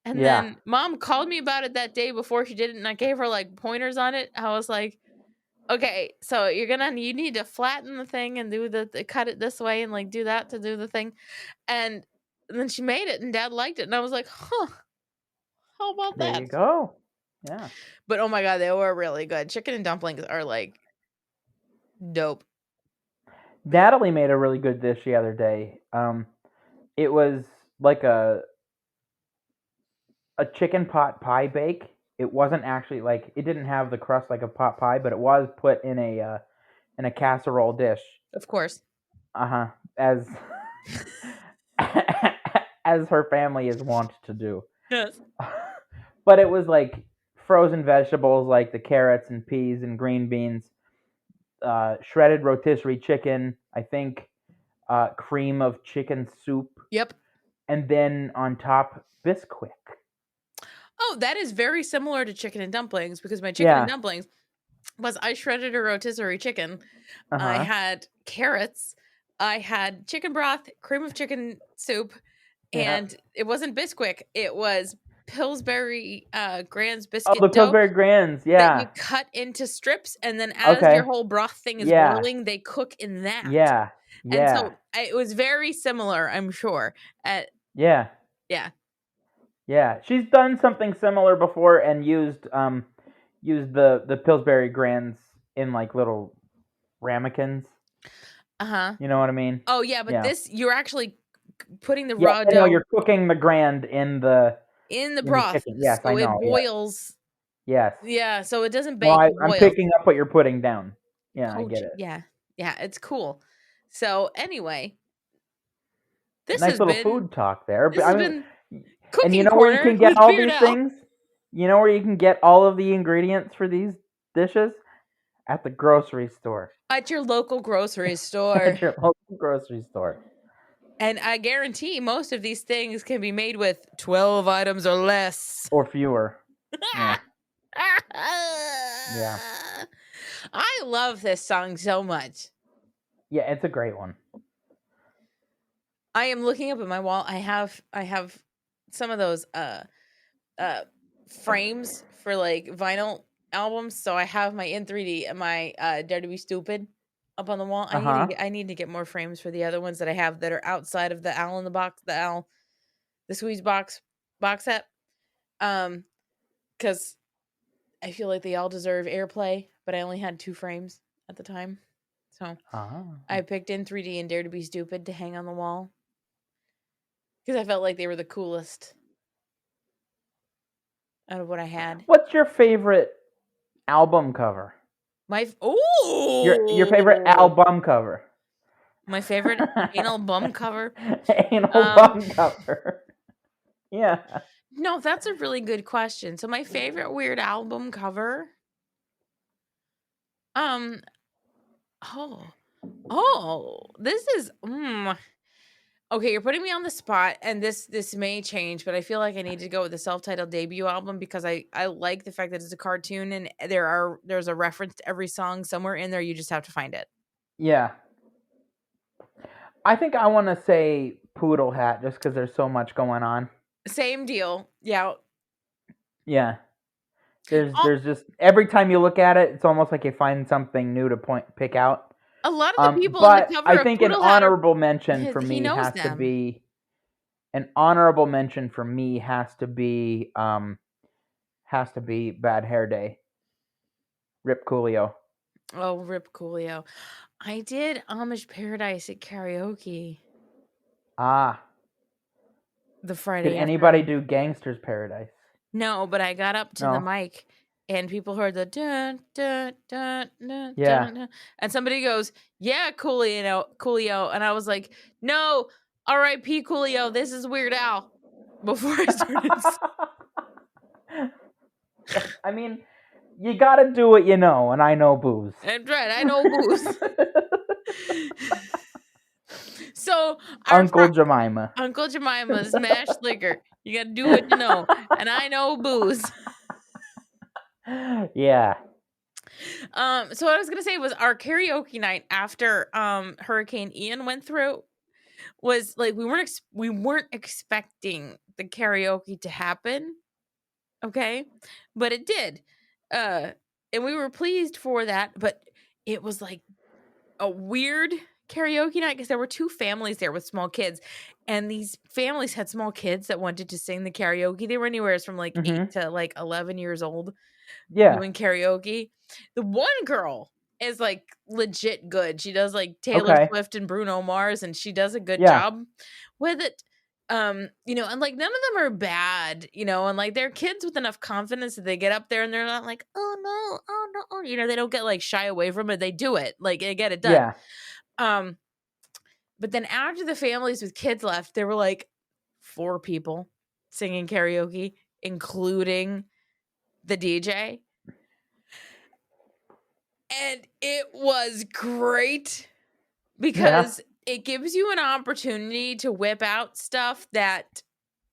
And then Mom called me about it that day before she did it, and I gave her like pointers on it. I was like, "Okay, so you need to flatten the thing and do the cut it this way and like do that to do the thing." And then she made it, and Dad liked it, and I was like, "Huh, how about that?" There you go. Yeah. But oh my god, they were really good. Chicken and dumplings are like dope. Natalie made a really good dish the other day. It was like a chicken pot pie bake. It wasn't actually like it didn't have the crust like a pot pie, but it was put in a casserole dish. Of course. As as her family is wont to do. Yes. But it was like frozen vegetables like the carrots and peas and green beans, shredded rotisserie chicken, I think, cream of chicken soup. Yep. And then on top, Bisquick. Oh, that is very similar to chicken and dumplings because my chicken and dumplings was I shredded a rotisserie chicken. I had carrots. I had chicken broth, cream of chicken soup, and it wasn't Bisquick. It was Pillsbury Grand's Oh, biscuit the dough Pillsbury Grands, that yeah. you cut into strips, and then as Okay. your whole broth thing is Yeah. boiling, they cook in that. Yeah. And Yeah. so it was very similar, I'm sure. Yeah. Yeah. Yeah. She's done something similar before and used the Pillsbury Grands in like little ramekins. Uh-huh. You know what I mean? Oh, yeah, but Yeah. this, you're actually putting the Yeah, raw I know dough you're cooking the Grand in the broth. chicken. Yes, So I know. it boils. Yes. Yeah, so it doesn't Well, bake, it I'm boils. picking up what you're putting down. Yeah, I Oh, get it. yeah. Yeah, it's cool. So anyway, this Nice has little been food talk there. this I has mean, been and you Cooking know where you Corner can get with all Beard these Al. things? You know where you can get all of the ingredients for these dishes? At the grocery store. At your local grocery store. At your local grocery store. And I guarantee most of these things can be made with 12 items or less. Or fewer. Yeah. Yeah. I love this song so much. Yeah, it's a great one. I am looking up at my wall. I have some of those frames for like vinyl albums. So I have my in 3D and my Dare to Be Stupid up on the wall. I need to get more frames for the other ones that I have that are outside of the Owl in the Box, the Squeeze box set. Because I feel like they all deserve airplay, but I only had 2 frames at the time. So I picked in 3D and Dare to Be Stupid to hang on the wall. Because I felt like they were the coolest out of what I had. What's your favorite album cover? Your favorite album cover. My favorite anal bum cover. Anal bum cover. Yeah. No, that's a really good question. So my favorite Weird album cover. This is okay, you're putting me on the spot, and this may change, but I feel like I need to go with the self-titled debut album because I like the fact that it's a cartoon and there's a reference to every song somewhere in there. You just have to find it. Yeah. I think I want to say Poodle Hat just because there's so much going on. Same deal. Yeah. Yeah. There's just every time you look at it, it's almost like you find something new to pick out. A lot of the people but on the cover I of think an Poodle Hat honorable mention for he me knows has to them. be Bad Hair Day. Rip Coolio. Oh, Rip Coolio. I did Amish Paradise at karaoke. Ah. The Friday Did after. anybody do Gangster's Paradise? No, but I got up to the No. mic and people heard the dun dun dun dun Yeah. dun, dun, and somebody goes, "Yeah, Coolio," and I was like, "No, R.I.P. Coolio. This is Weird Al." Before I started. I mean, you gotta do what you know, and I know booze. That's right, I know booze. So Uncle Jemima. Uncle Jemima's smashed liquor. You gotta do what you know, and I know booze. Yeah. So what I was gonna say was our karaoke night after Hurricane Ian went through was like we weren't expecting the karaoke to happen, okay, but it did, and we were pleased for that. But it was like a weird karaoke night because there were 2 families there with small kids, and these families had small kids that wanted to sing the karaoke. They were anywhere from like 8 to like 11 years old. Yeah. Doing karaoke. The one girl is like legit good. She does like Taylor Swift and Bruno Mars, and she does a good job with it. And like none of them are bad, and like they're kids with enough confidence that they get up there and they're not like, oh no, they don't get like shy away from it. They do it, like they get it done. Yeah. But then after the families with kids left, there were like 4 people singing karaoke, including the DJ. And it was great because it gives you an opportunity to whip out stuff that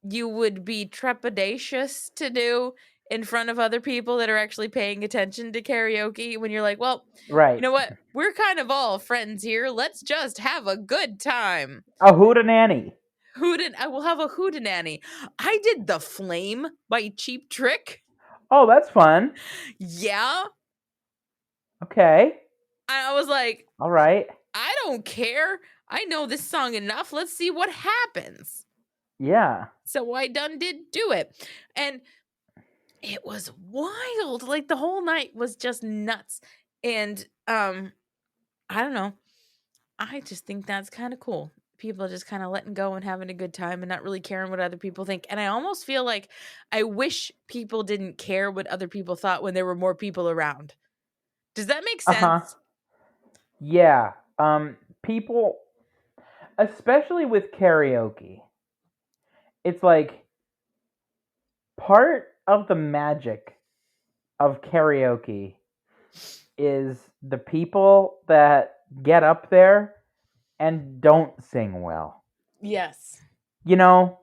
you would be trepidatious to do in front of other people that are actually paying attention to karaoke when you're like, well, right. You know what? We're kind of all friends here. Let's just have a good time. A hootenanny. I will have a hootenanny. I did The Flame by Cheap Trick. Oh, that's fun. Yeah. Okay. I was like, All right. I don't care. I know this song enough. Let's see what happens. Yeah. So I did do it. And it was wild. Like the whole night was just nuts. And I don't know. I just think that's kind of cool. People just kind of letting go and having a good time and not really caring what other people think. And I almost feel like I wish people didn't care what other people thought when there were more people around. Does that make sense? Yeah. People, especially with karaoke, it's like part of the magic of karaoke is the people that get up there and don't sing well. Yes. You know,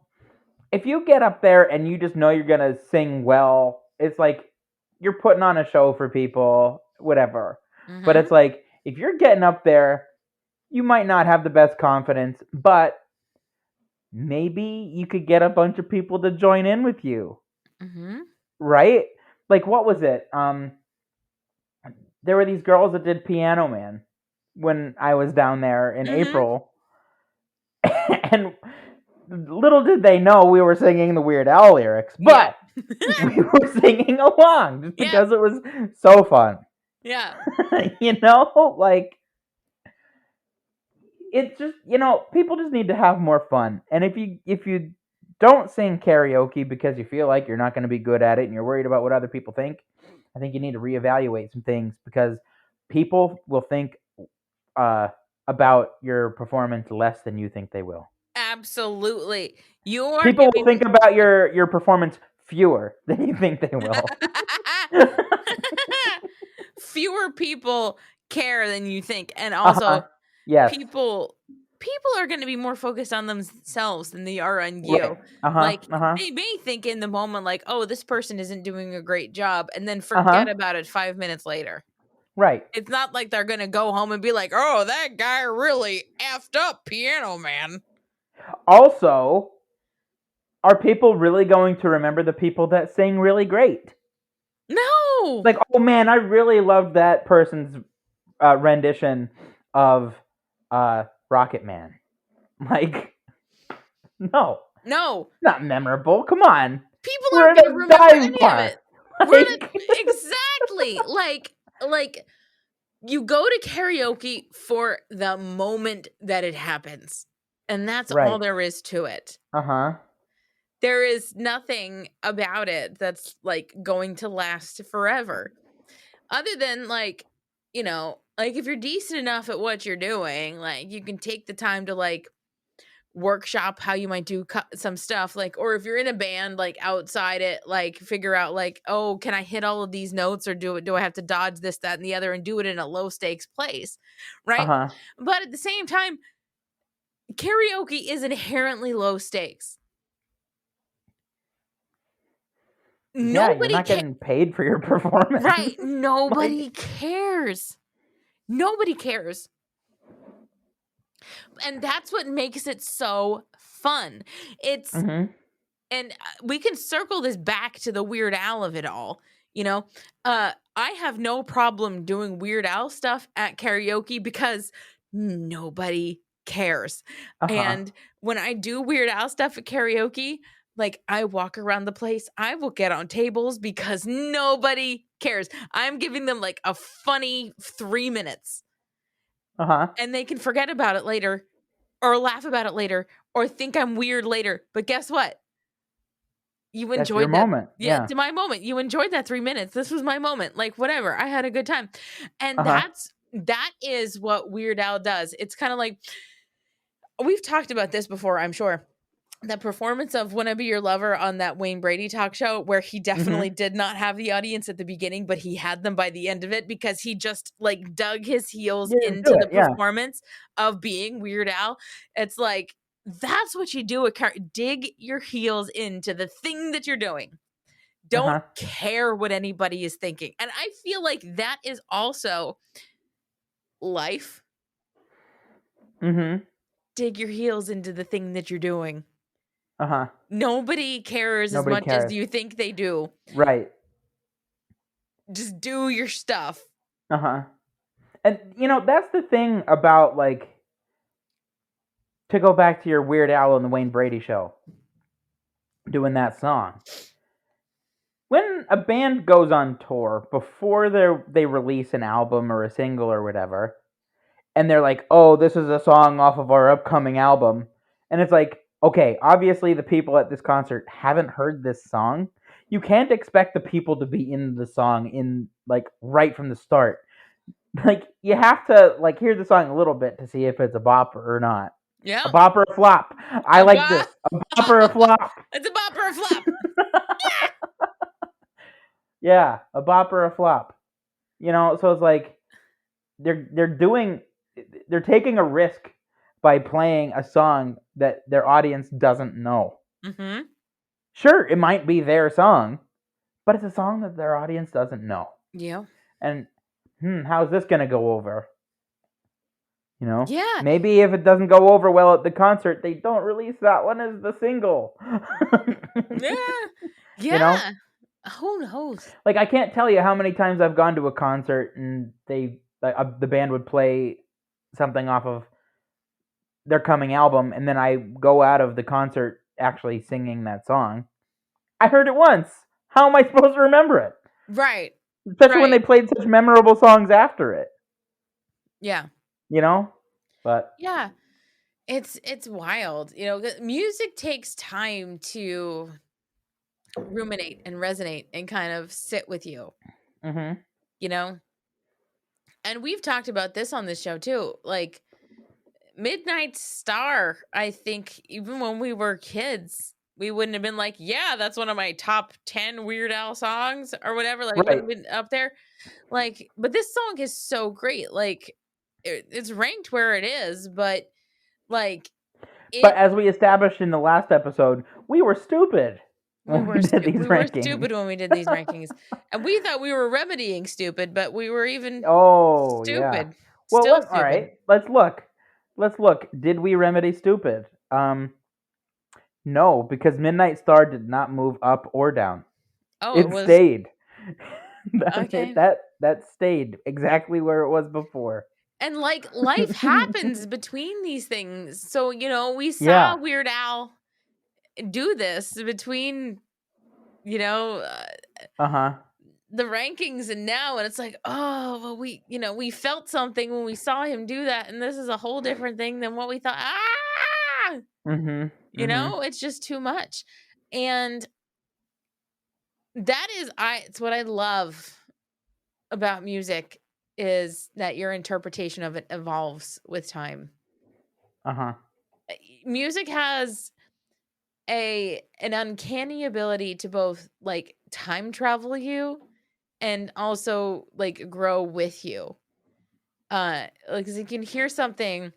if you get up there and you just know you're going to sing well, it's like you're putting on a show for people, whatever. Mm-hmm. But it's like, if you're getting up there, you might not have the best confidence, but maybe you could get a bunch of people to join in with you. Mm-hmm. Right? Like, what was it? There were these girls that did Piano Man when I was down there in April. And little did they know we were singing the Weird Al lyrics, but we were singing along just because it was so fun. Yeah. You know, like, it's just, you know, people just need to have more fun. And if you don't sing karaoke because you feel like you're not going to be good at it and you're worried about what other people think, I think you need to reevaluate some things, because people will think about your performance less than you think they will. Absolutely. People will think about your performance fewer than you think they will. Fewer people care than you think. And also, yes. people are going to be more focused on themselves than they are on you. Right. They may think in the moment, like, oh, this person isn't doing a great job, and then forget about it 5 minutes later. Right. It's not like they're going to go home and be like, oh, that guy really effed up Piano Man. Also, are people really going to remember the people that sing really great? No. Like, oh man, I really loved that person's rendition of Rocket Man. Like, no, not memorable. Come on, people aren't going to remember any of it. Exactly. Like you go to karaoke for the moment that it happens, and that's all there is to it. There is nothing about it that's like going to last forever, other than, like, you know, like if you're decent enough at what you're doing, like you can take the time to like workshop how you might do some stuff, like, or if you're in a band, like outside it, like figure out like, oh, can I hit all of these notes, or do I have to dodge this, that, and the other, and do it in a low stakes place, right? But at the same time, karaoke is inherently low stakes. You're not getting paid for your performance, right? Nobody cares. Nobody cares. And that's what makes it so fun. It's and we can circle this back to the Weird Al of it all. You know, I have no problem doing Weird Al stuff at karaoke because nobody cares. And when I do Weird Al stuff at karaoke, like, I walk around the place, I will get on tables because nobody cares. I'm giving them like a funny 3 minutes. And they can forget about it later, or laugh about it later, or think I'm weird later. But guess what? You enjoyed that moment. Yeah, to my moment. You enjoyed that 3 minutes. This was my moment. Like, whatever. I had a good time. And that is what Weird Al does. It's kind of like, we've talked about this before, I'm sure. The performance of Wanna Be Your Lover on that Wayne Brady talk show, where he definitely did not have the audience at the beginning, but he had them by the end of it, because he just like dug his heels into the performance of being Weird Al. It's like, that's what you do. Dig your heels into the thing that you're doing. Don't care what anybody is thinking. And I feel like that is also life. dig your heels into the thing that you're doing. Uh-huh. Nobody cares Nobody as much cares. as you think they do. Right. Just do your stuff. Uh-huh. And, that's the thing about, like, to go back to your Weird Al and the Wayne Brady show, doing that song. When a band goes on tour, before they release an album or a single or whatever, and they're like, oh, this is a song off of our upcoming album, and it's like, okay, obviously the people at this concert haven't heard this song. You can't expect the people to be in the song right from the start. Like, you have to, hear the song a little bit to see if it's a bop or not. Yeah. A bop or a flop. I like this. A bop or a flop. It's a bop or a flop. Yeah, a bop or a flop. So it's like they're taking a risk by playing a song that their audience doesn't know. Mm-hmm. Sure, it might be their song, but it's a song that their audience doesn't know. Yeah. And how's this gonna go over? Yeah. Maybe if it doesn't go over well at the concert, they don't release that one as the single. Yeah. Who knows? Like, I can't tell you how many times I've gone to a concert and the band would play something off of their coming album, and then I go out of the concert actually singing that song. I heard it once. How am I supposed to remember it? Right. Especially when they played such memorable songs after it. Yeah. But yeah, it's wild. Music takes time to ruminate and resonate and kind of sit with you. Mm-hmm. And we've talked about this on this show too. Like, Midnight Star, I think even when we were kids, we wouldn't have been like, yeah, that's one of my top 10 Weird Al songs or whatever. Like, Right. would have been up there. Like, but this song is so great. Like, it's ranked where it is, but like, but as we established in the last episode, we were stupid. We were stupid when we did these rankings, and we thought we were remedying stupid, but we were even stupid. Yeah. Well, Still stupid. All right. Let's look. Did we remedy stupid? No, because Midnight Star did not move up or down. Oh, it stayed. Okay. That stayed exactly where it was before. And like, life happens between these things. So, we saw Weird Al do this between, the rankings and now, and it's like, oh, well, we felt something when we saw him do that, and this is a whole different thing than what we thought. Mm-hmm. It's just too much. And that is, it's what I love about music, is that your interpretation of it evolves with time. Uh-huh. Music has an uncanny ability to both like time travel you and also like grow with you. Because you can hear something.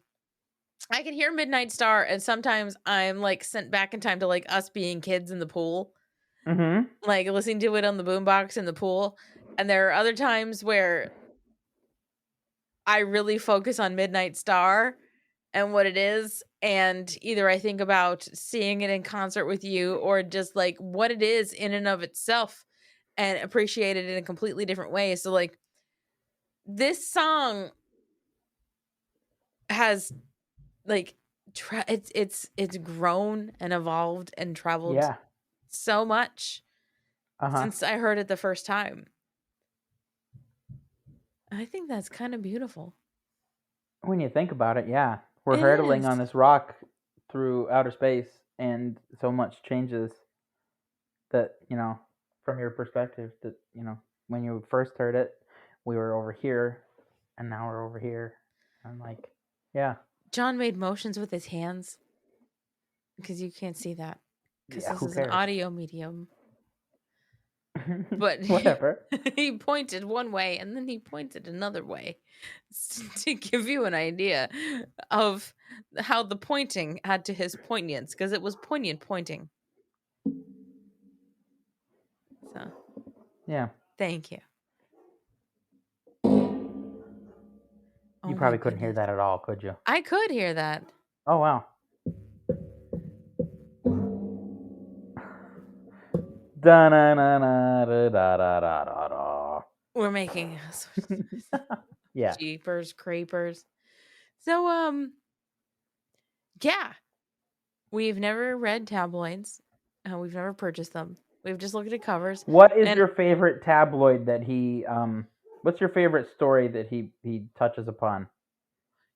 I can hear Midnight Star, and sometimes I'm like sent back in time to like us being kids in the pool. Mm-hmm. Like listening to it on the boombox in the pool. And there are other times where I really focus on Midnight Star and what it is, and either I think about seeing it in concert with you or just like what it is in and of itself and appreciate it in a completely different way. So like, this song has like it's grown and evolved and traveled so much since I heard it the first time. I think that's kind of beautiful. When you think about it, yeah. We're hurtling on this rock through outer space, and so much changes that, from your perspective, that, when you first heard it, we were over here, and now we're over here. I'm like, yeah. John made motions with his hands, because you can't see that, because this is cares? an audio medium. But whatever. He pointed one way and then he pointed another way to give you an idea of how the pointing had to his poignance, because it was poignant pointing. So, yeah. Thank you. You probably couldn't hear that at all, could you? I could hear that. Oh wow. Da na na na da da da da da da. We're making Yeah. jeepers creepers. So yeah, we've never read tabloids. We've never purchased them. We've just looked at covers. What is And your favorite tabloid that he what's your favorite story that he touches upon?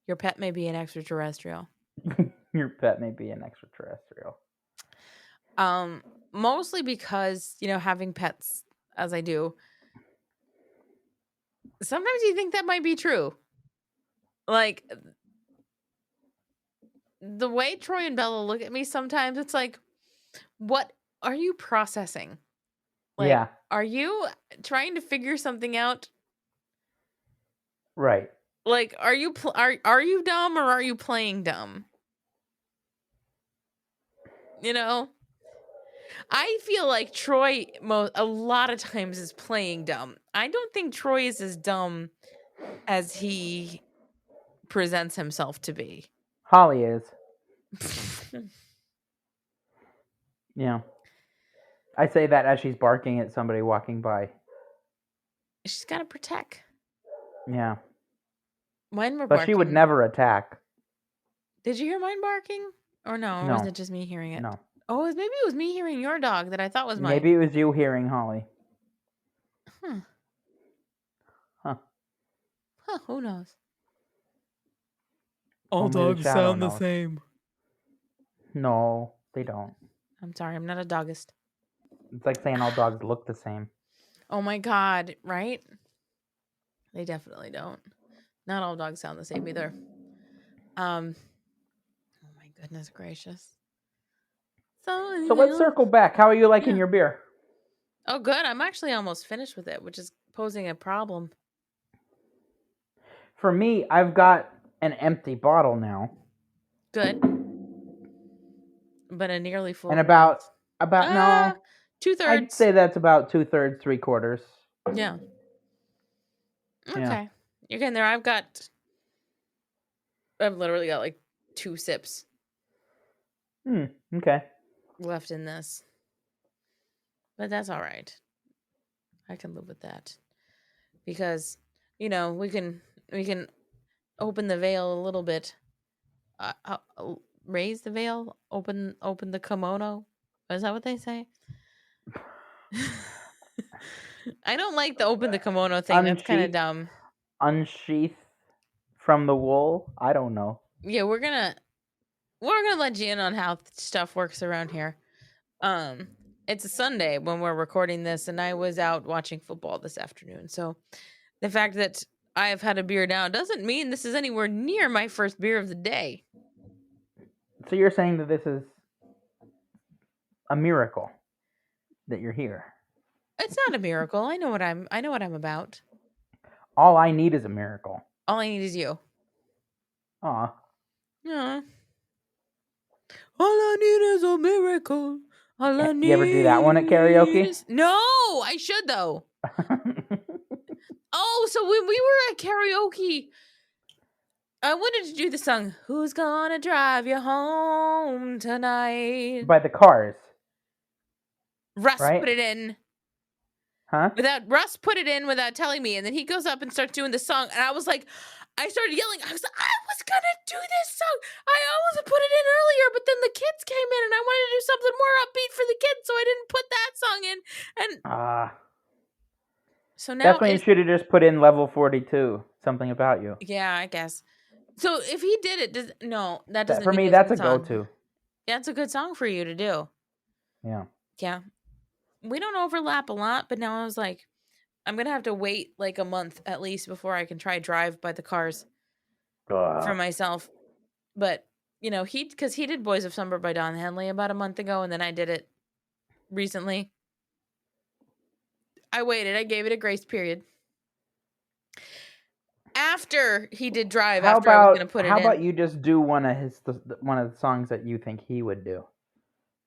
your pet may be an extraterrestrial. Your pet may be an extraterrestrial. Mostly because, having pets as I do, sometimes you think that might be true. Like the way Troy and Bella look at me sometimes, it's like, what are you processing? Like, Yeah. are you trying to figure something out? Right. Like, are you are you dumb or are you playing dumb? I feel like Troy a lot of times is playing dumb. I don't think Troy is as dumb as he presents himself to be. Holly is. Yeah. I say that as she's barking at somebody walking by. She's got to protect. Yeah. Mine were But barking. she would never attack. Did you hear mine barking? Or no? Or No. was it just me hearing it? No. Oh, maybe it was me hearing your dog that I thought was mine. Maybe it was you hearing Holly. Huh. Who knows? All dogs sound the same. No, they don't. I'm sorry, I'm not a doggist. It's like saying all dogs look the same. Oh my god, right? They definitely don't. Not all dogs sound the same either. Oh my goodness gracious. So let's circle back. How are you liking your beer? Oh, good. I'm actually almost finished with it, which is posing a problem. For me, I've got an empty bottle now. Good. But a nearly full. And about no. 2/3. I'd say that's about 2/3, 3/4. Yeah. Okay. Yeah. You're getting there. I've literally got like 2 sips Okay. left in this. But that's all right. I can live with that. Because, we can open the veil a little bit. Raise the veil, open the kimono. Is that what they say? I don't like the open the kimono thing. That's kind of dumb. Unsheath from the wool. I don't know. Yeah, we're gonna let you in on how stuff works around here. It's a Sunday when we're recording this, and I was out watching football this afternoon. So the fact that I have had a beer now doesn't mean this is anywhere near my first beer of the day. So you're saying that this is a miracle that you're here? It's not a miracle. I know what I'm about. All I need is a miracle. All I need is you. Aw. Yeah. All I need is a miracle. All I need. You ever do that one at karaoke? No, I should though. Oh, so when we were at karaoke, I wanted to do the song "Who's Gonna Drive You Home Tonight" by the Cars. Russ right? put it in. Huh? Russ put it in without telling me, and then he goes up and starts doing the song, and I was like, I started yelling. I was like, I was gonna do this song. I almost put it in earlier, but then the kids came in, and I wanted to do something more upbeat for the kids, so I didn't put that song in. And so now that's when you should have just put in Level 42. Something About You. Yeah, I guess. So if he did it, that doesn't. For mean me, it's that's a song. go-to. Yeah, it's a good song for you to do. Yeah. Yeah. We don't overlap a lot, but now I was like, I'm gonna have to wait like a month at least before I can try Drive by the Cars for myself. But because he did Boys of Summer by Don Henley about a month ago, and then I did it recently. I waited. I gave it a grace period. After he did Drive, I was gonna put it in. How about you just do one of the songs that you think he would do?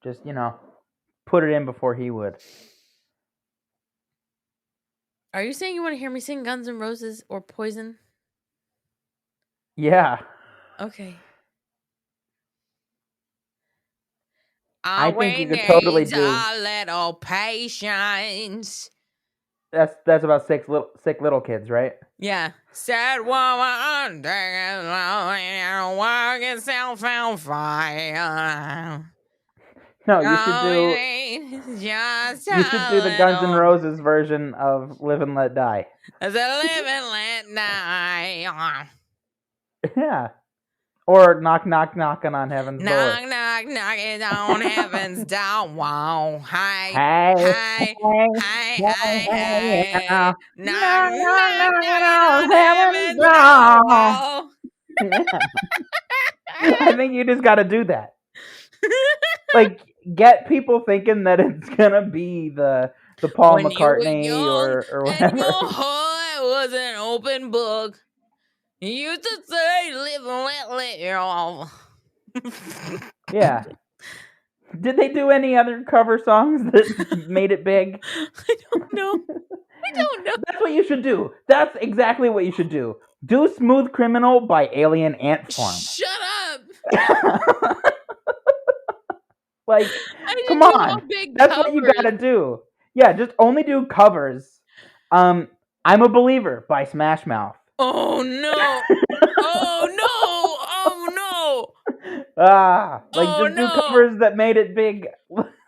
Just put it in before he would. Are you saying you want to hear me sing Guns N' Roses or Poison? Yeah. Okay. All think we you could totally need do. a little patience. That's about sick little kids, right? Yeah. Sad woman, work itself on fire. No, you should All do. we need is just You should do the Guns N' Roses version of "Live and Let Die." As a living let die. Yeah. Or knock knocking on heaven's door. Knock, knock, knocking on heaven's door. Wow. Hey, Hey, hey, hey, hey, hey. Knock, knock, knocking knocking on heaven's door. I think you just got to do that. Like, get people thinking that it's gonna be the Paul When you were McCartney young or and your whatever. heart was an open book. You used to say, live and let live. Yeah. Did they do any other cover songs that made it big? I don't know. I don't know. That's what you should do. That's exactly what you should do. Do "Smooth Criminal" by Alien Ant Farm. Shut up. Like, I didn't come do on. a big That's covers. what you gotta do. Yeah, just only do covers. "I'm a Believer" by Smash Mouth. Oh no! Oh no! Oh no! Just do covers that made it big.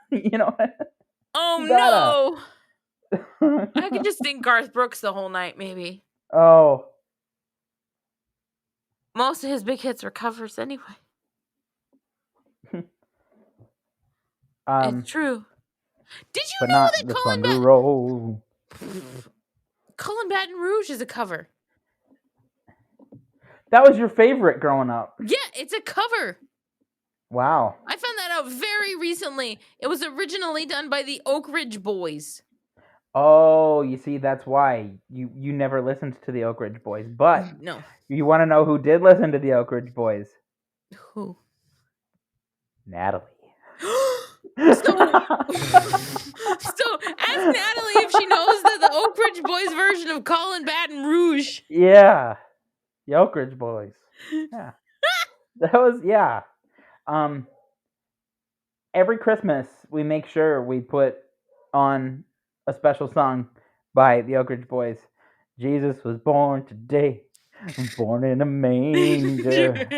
You know. Oh You gotta. no! I could just think Garth Brooks the whole night, maybe. Oh. Most of his big hits are covers anyway. It's true. Did you But know not that this Colin one. Roll. Baton Rouge is a cover? That was your favorite growing up. Yeah, it's a cover. Wow. I found that out very recently. It was originally done by the Oak Ridge Boys. Oh, you see, that's why you never listened to the Oak Ridge Boys. But No. you want to know who did listen to the Oak Ridge Boys? Who? Natalie. So ask Natalie if she knows the Oak Ridge Boys version of Colin Baton Rouge. Yeah. The Oak Ridge Boys. Yeah. That was, yeah. Every Christmas, we make sure we put on a special song by the Oak Ridge Boys. Jesus was born today, born in a manger.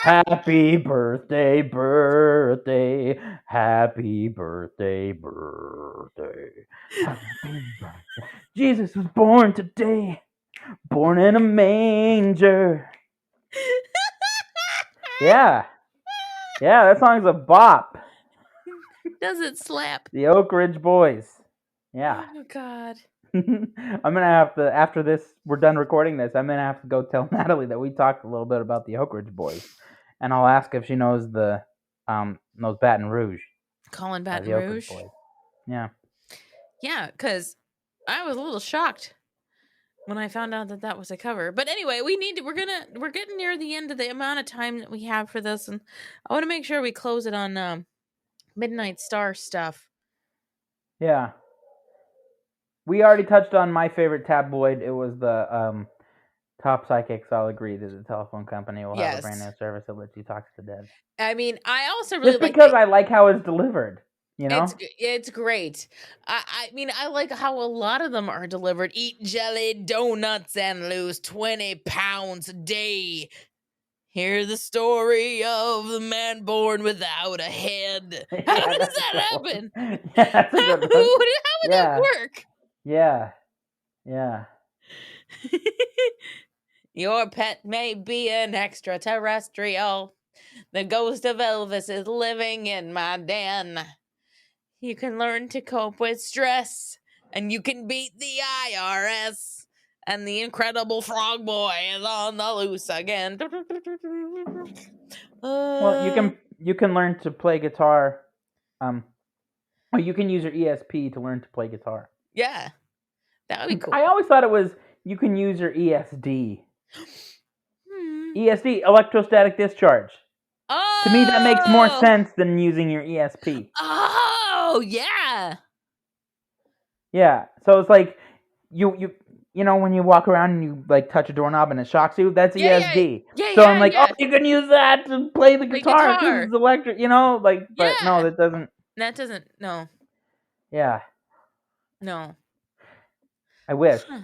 Happy birthday, birthday. Happy birthday, birthday. Happy birthday. Jesus was born today, born in a manger. Yeah. Yeah, that song's a bop. Does it slap? The Oak Ridge Boys. Yeah. Oh, God. I'm gonna have to, after this, we're done recording this, I'm gonna have to go tell Natalie that we talked a little bit about the Oak Ridge Boys. And I'll ask if she knows knows Baton Rouge. Colin Baton the Oak Rouge? Ridge Boys. Yeah. Yeah, because I was a little shocked when I found out that was a cover. But anyway, we're getting near the end of the amount of time that we have for this, and I want to make sure we close it on Midnight Star stuff. Yeah. We already touched on my favorite tabloid. It was the Top Psychics All Agree that the telephone company will have a brand new service that lets you talk to the dead. I mean, I also really just because I like how it's delivered. You know? It's great. I mean, I like how a lot of them are delivered. Eat jelly donuts and lose 20 pounds a day. Hear the story of the man born without a head. How does that happen? That's a good one. How would that work? Yeah. Yeah. Your pet may be an extraterrestrial. The ghost of Elvis is living in my den. You can learn to cope with stress, and you can beat the IRS. And the Incredible Frog Boy is on the loose again. Well, you can learn to play guitar. Or you can use your ESP to learn to play guitar. Yeah, that would be cool. I always thought it was you can use your ESD. ESD, electrostatic discharge. Oh! To me, that makes more sense than using your ESP. Oh, yeah. Yeah, so it's like you you know, when you walk around and you like touch a doorknob and it shocks you, that's ESD. Yeah, so I'm like, yeah. oh, you can use that to play the guitar because it's electric, you know, like, but no, that doesn't. That doesn't, no. Yeah. No. I wish. Huh.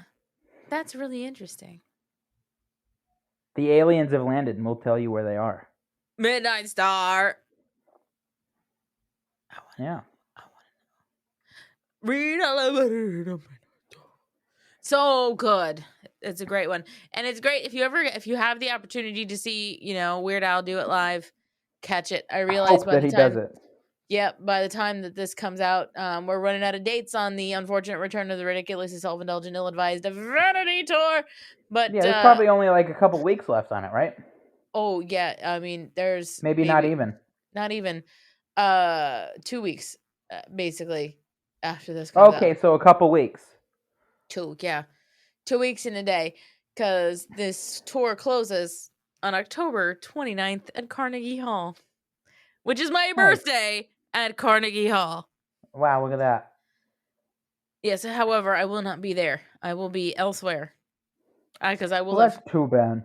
That's really interesting. The aliens have landed and we'll tell you where they are. Midnight Star. Yeah. I want to know. So good. It's a great one. And it's great if you have the opportunity to see, you know, Weird Al do it live, catch it. I realize Hope that he does it. Yep, by the time that this comes out, we're running out of dates on the unfortunate return of the ridiculously self-indulgent, ill-advised Vanity Tour. But yeah, there's probably only like a couple weeks left on it, right? Oh yeah, I mean, there's maybe not even 2 weeks basically after this comes out. Okay, so a couple weeks. 2 weeks in a day, because this tour closes on October 29th at Carnegie Hall, which is my birthday at Carnegie Hall. Wow, look at that. Yes, however, I will not be there. I will be elsewhere. Because I will. Well, that's too bad.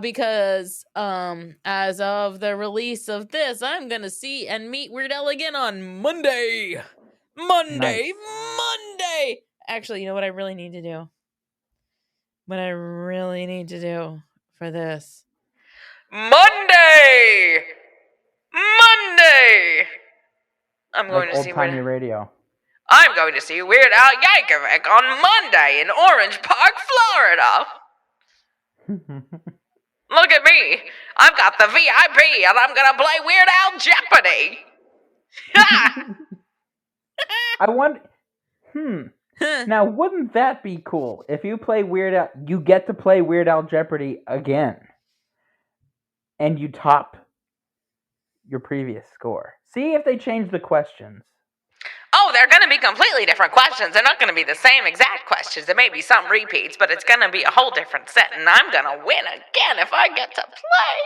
Because as of the release of this, I'm gonna see and meet Weird Al again on Monday. Monday. Actually, you know what I really need to do? What I really need to do for this? Monday. I'm going to see old-timey radio. I'm going to see Weird Al Yankovic on Monday in Orange Park, Florida. Look at me. I've got the VIP and I'm going to play Weird Al Jeopardy. I wonder. Now, wouldn't that be cool? If you play Weird Al, you get to play Weird Al Jeopardy again. And you top your previous score. See if they change the questions. Oh, they're going to be completely different questions. They're not going to be the same exact questions. There may be some repeats, but it's going to be a whole different set, and I'm going to win again if I get to play.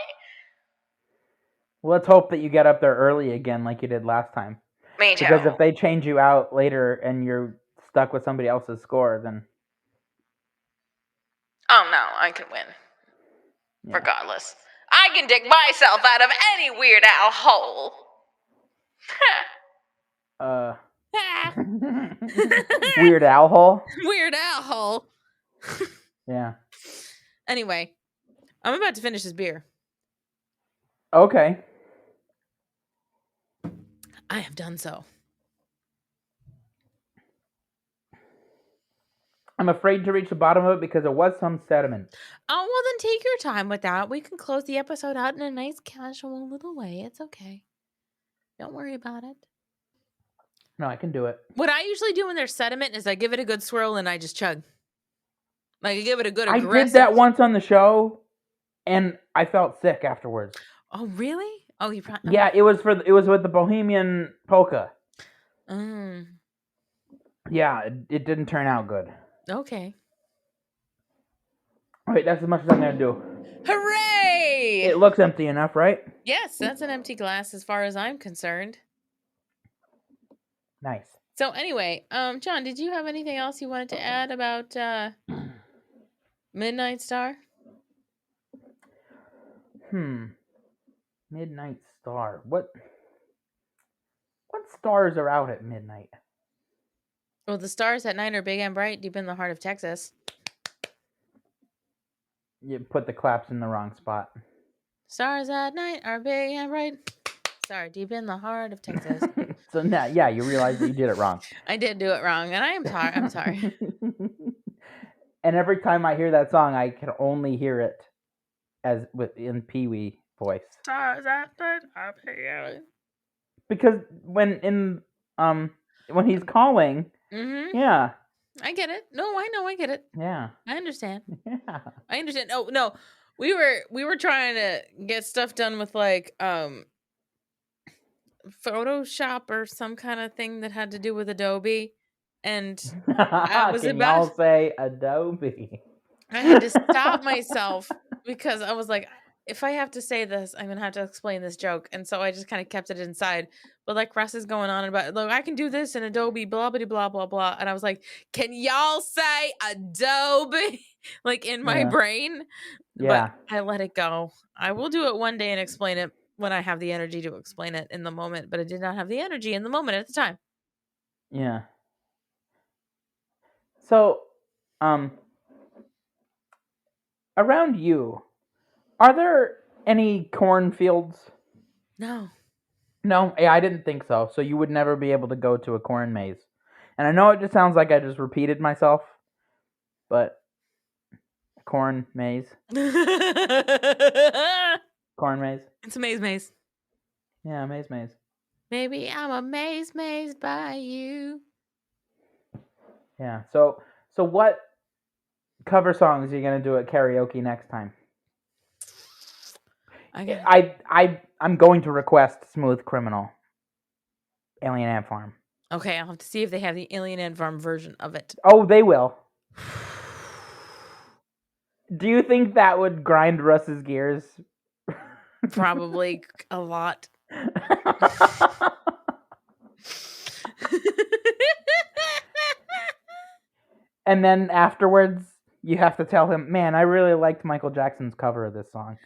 Well, let's hope that you get up there early again like you did last time. Me too. Because if they change you out later and you're stuck with somebody else's score, then... Oh, no, I can win. Yeah. Regardless. I can dig myself out of any Weird Al hole. Weird Al hole? Weird Al hole. Yeah. Anyway, I'm about to finish this beer. Okay. I have done so. I'm afraid to reach the bottom of it because there was some sediment. Oh, well then take your time with that. We can close the episode out in a nice casual little way. It's okay. Don't worry about it. No, I can do it. What I usually do when there's sediment is I give it a good swirl and I just chug. Like I give it a good aggressive... I did that once on the show, and I felt sick afterwards. Oh, really? Oh, you probably... Yeah, it was with the Bohemian Polka. Yeah, it didn't turn out good. Okay. Alright, that's as much as I'm going to do. Hooray! It looks empty enough, right? Yes, that's an empty glass as far as I'm concerned. Nice. So anyway, John, did you have anything else you wanted to add about Midnight Star? Midnight Star. What stars are out at midnight? Well, the stars at night are big and bright deep in the heart of Texas. You put the claps in the wrong spot. Stars at night are big and bright. Sorry, deep in the heart of Texas. So now, yeah, you realize that you did it wrong. I did do it wrong, and I'm sorry. And every time I hear that song, I can only hear it in Pee-wee voice. Stars at night are big and bright. Because when he's calling, yeah. I get it. No, I know, I get it. Yeah. I understand. Yeah. I understand. Oh, no. We were trying to get stuff done with like Photoshop or some kind of thing that had to do with Adobe, and I was Can about y'all say Adobe? I had to stop myself because I was like, if I have to say this, I'm gonna have to explain this joke, and so I just kind of kept it inside. But like Russ is going on about, look, I can do this in Adobe, blah, blah, blah, blah, blah. And I was like, can y'all say Adobe? Like in my brain. Yeah. But I let it go. I will do it one day and explain it when I have the energy to explain it in the moment. But I did not have the energy in the moment at the time. Yeah. So, around you, are there any cornfields? No. No, I didn't think so. So you would never be able to go to a corn maze. And I know it just sounds like I just repeated myself, but corn maze. Corn maze. It's a maze. Yeah, maze. Maybe I'm a maze by you. Yeah. So what cover songs are you gonna do at karaoke next time? I'm going to request Smooth Criminal. Alien Ant Farm. Okay, I'll have to see if they have the Alien Ant Farm version of it. Oh, they will. Do you think that would grind Russ's gears? Probably a lot. And then afterwards, you have to tell him, man, I really liked Michael Jackson's cover of this song.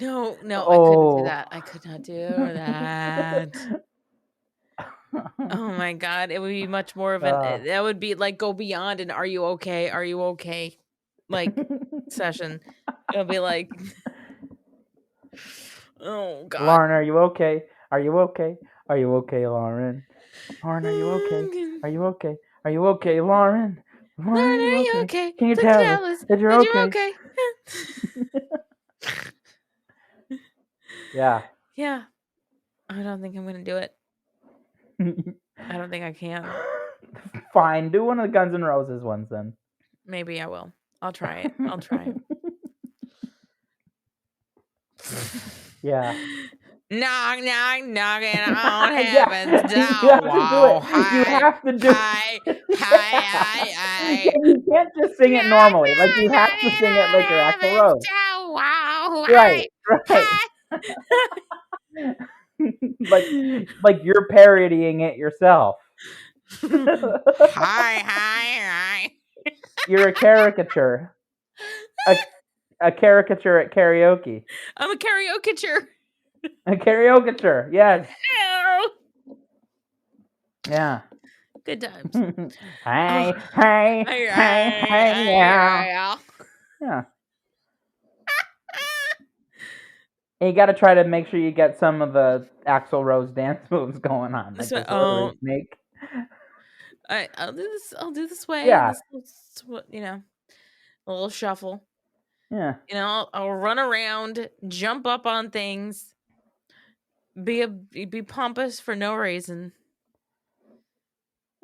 No, Oh. I couldn't do that. I could not do that. Oh my God. It would be much more of that would be like go beyond an are you okay? Like session. It'll be like, oh God. Lauren, are you okay? Are you okay? Are you okay, Lauren? Lauren, are you okay? Are you okay? Are you okay, Lauren? Lauren, are you okay? Can you tell us that you're okay? Yeah. Yeah. I don't think I'm going to do it. I don't think I can. Fine. Do one of the Guns N' Roses ones then. Maybe I will. I'll try it. Yeah. Knock, knocking on heaven's door. You have to do it. Hi. You can't just sing it normally. Like, you have to sing it like your Axl Rose. Right. like you're parodying it yourself. Hi. You're a caricature. A caricature at karaoke. I'm a karaoke-cher. A karaoke-cher, yes. Yeah. Good times. Hey. Yeah. And you got to try to make sure you get some of the Axl Rose dance moves going on. Like the snake. I'll do this way. Yeah. A little shuffle. Yeah. I'll run around, jump up on things, be pompous for no reason.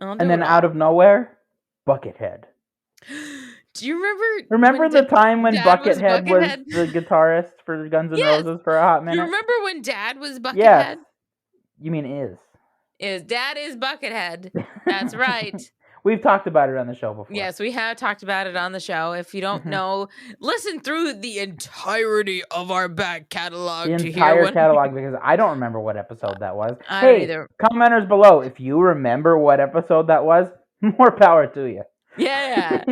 And then out of nowhere, Buckethead. Do you remember the time when Buckethead was the guitarist for Guns N' Roses for a hot minute? You remember when Dad was Buckethead? Yes. You mean Dad is Buckethead. That's right. We've talked about it on the show before. Yes, we have talked about it on the show. If you don't know, listen through the entirety of our back catalog. The entire catalog, because I don't remember what episode that was. Hey, either. Commenters below, if you remember what episode that was, more power to you. Yeah.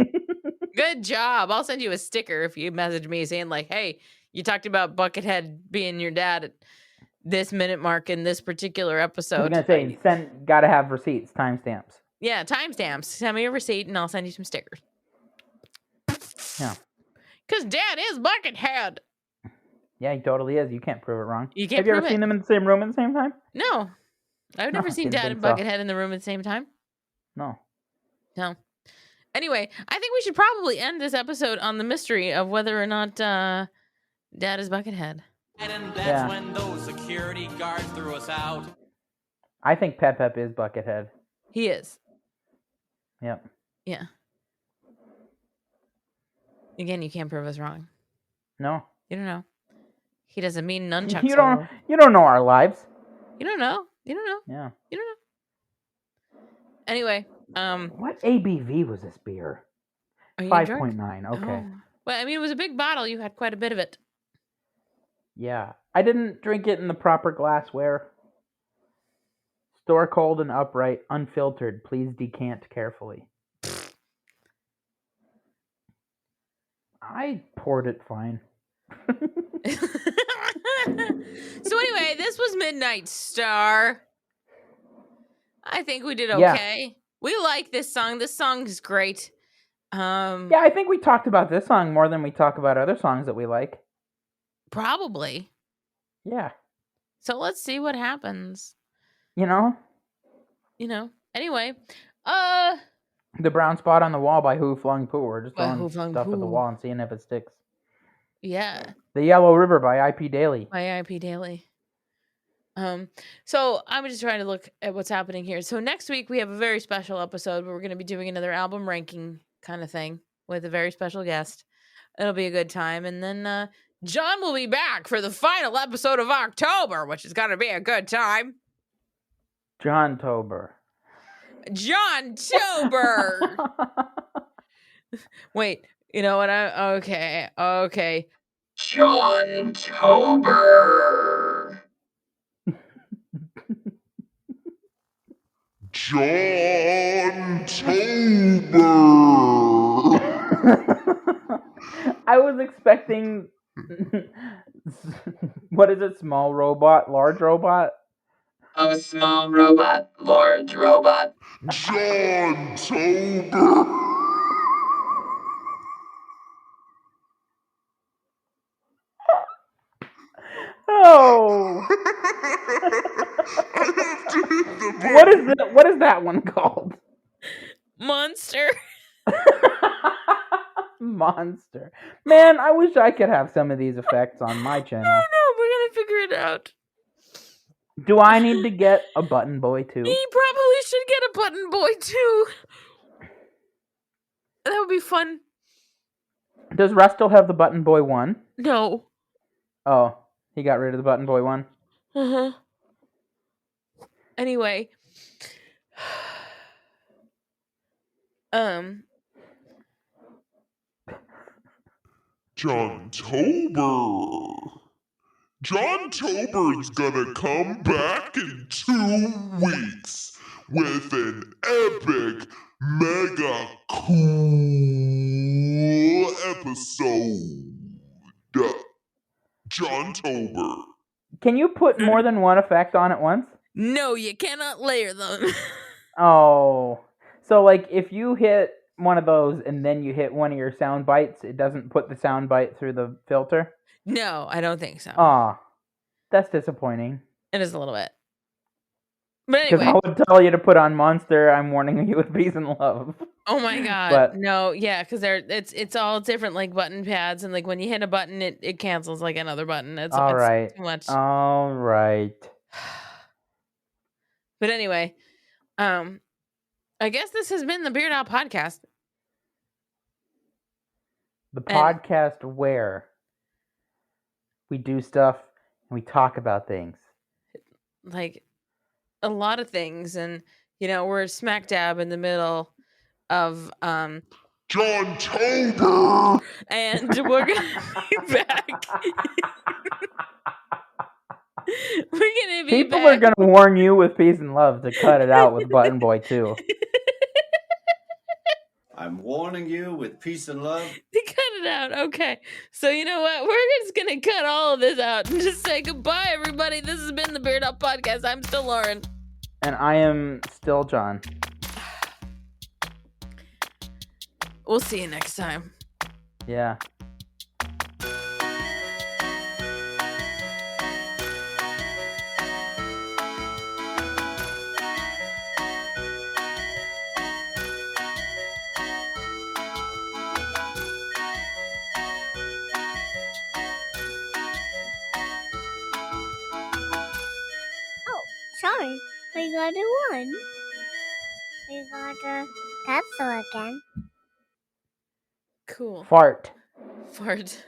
Good job. I'll send you a sticker if you message me saying like, hey, you talked about Buckethead being your dad at this minute mark in this particular episode. I was going to say, gotta have receipts, timestamps. Yeah, timestamps. Send me a receipt and I'll send you some stickers. Yeah. Because Dad is Buckethead. Yeah, he totally is. You can't prove it wrong. Have you ever seen them in the same room at the same time? No. I've never seen Dad and Buckethead in the room at the same time. No. Anyway, I think we should probably end this episode on the mystery of whether or not Dad is Buckethead. And that's when those security guards threw us out. I think Pep is Buckethead. He is. Yep. Yeah. Again, you can't prove us wrong. No. You don't know. He doesn't mean nunchucks. You don't know our lives. You don't know. Yeah. You don't know. Anyway, what ABV was this beer? 5.9. Okay. Oh. Well, I mean, it was a big bottle. You had quite a bit of it. Yeah. I didn't drink it in the proper glassware. Store cold and upright, unfiltered. Please decant carefully. I poured it fine. So anyway, this was Midnight Star. I think we did Yeah. okay. We like this song. This song is great. Yeah, I think we talked about this song more than we talk about other songs that we like. Probably. Yeah. So let's see what happens. You know? Anyway, The Brown Spot on the Wall by Who Flung Pooh. We're just By throwing Who Flung stuff at the Pooh. wall and seeing if it sticks. yeah, The Yellow River by IP Daily. by IP Daily. So I'm just trying to look at what's happening here. So next week we have a very special episode where we're going to be doing another album ranking kind of thing with a very special guest. It'll be a good time. And then John will be back for the final episode of October, which is going to be a good time. JOHNTOBER. JOHNTOBER. Wait, you know what? Okay. JOHNTOBER. JOHNTOBER. I was expecting. What is it? Small robot? Large robot? A small robot, large robot. JOHNTOBER. Oh! What is that one called? Monster. Monster. Man, I wish I could have some of these effects on my channel. No, we're going to figure it out. Do I need to get a button boy too? He probably should get a button boy too. That would be fun. Does Russ still have the button boy 1? No. Oh, he got rid of the button boy 1? Uh-huh. Anyway. JOHNTOBER. JOHNTOBER's gonna come back in 2 weeks with an epic, mega cool episode. JOHNTOBER. Can you put more than one effect on at once? No, you cannot layer them. Oh. So, like, if you hit one of those and then you hit one of your sound bites, it doesn't put the sound bite through the filter? No, I don't think so. Aw. That's disappointing. It is a little bit. But Because anyway. I would tell you to put on Monster, I'm warning you with peace and love. Oh my god. But- no, yeah, because it's all different, like button pads, and like when you hit a button, it cancels like another button. It's Alright. too much. Alright. But anyway, I guess this has been the Beard Out Podcast. The podcast where we do stuff and we talk about things. Like a lot of things, and we're smack dab in the middle of JOHNTOBER. and we're gonna be back. We're gonna be People back. are gonna warn you with peace and love to cut it out with Button Boy 2. I'm warning you with peace and love. They cut it out. Okay. So you know what? We're just gonna cut all of this out and just say goodbye, everybody. This has been the Beard Up Podcast. I'm still Lauren. And I am still John. We'll see you next time. Yeah. Sorry, we got a 1. We got a pencil again. Cool. Fart. Fart.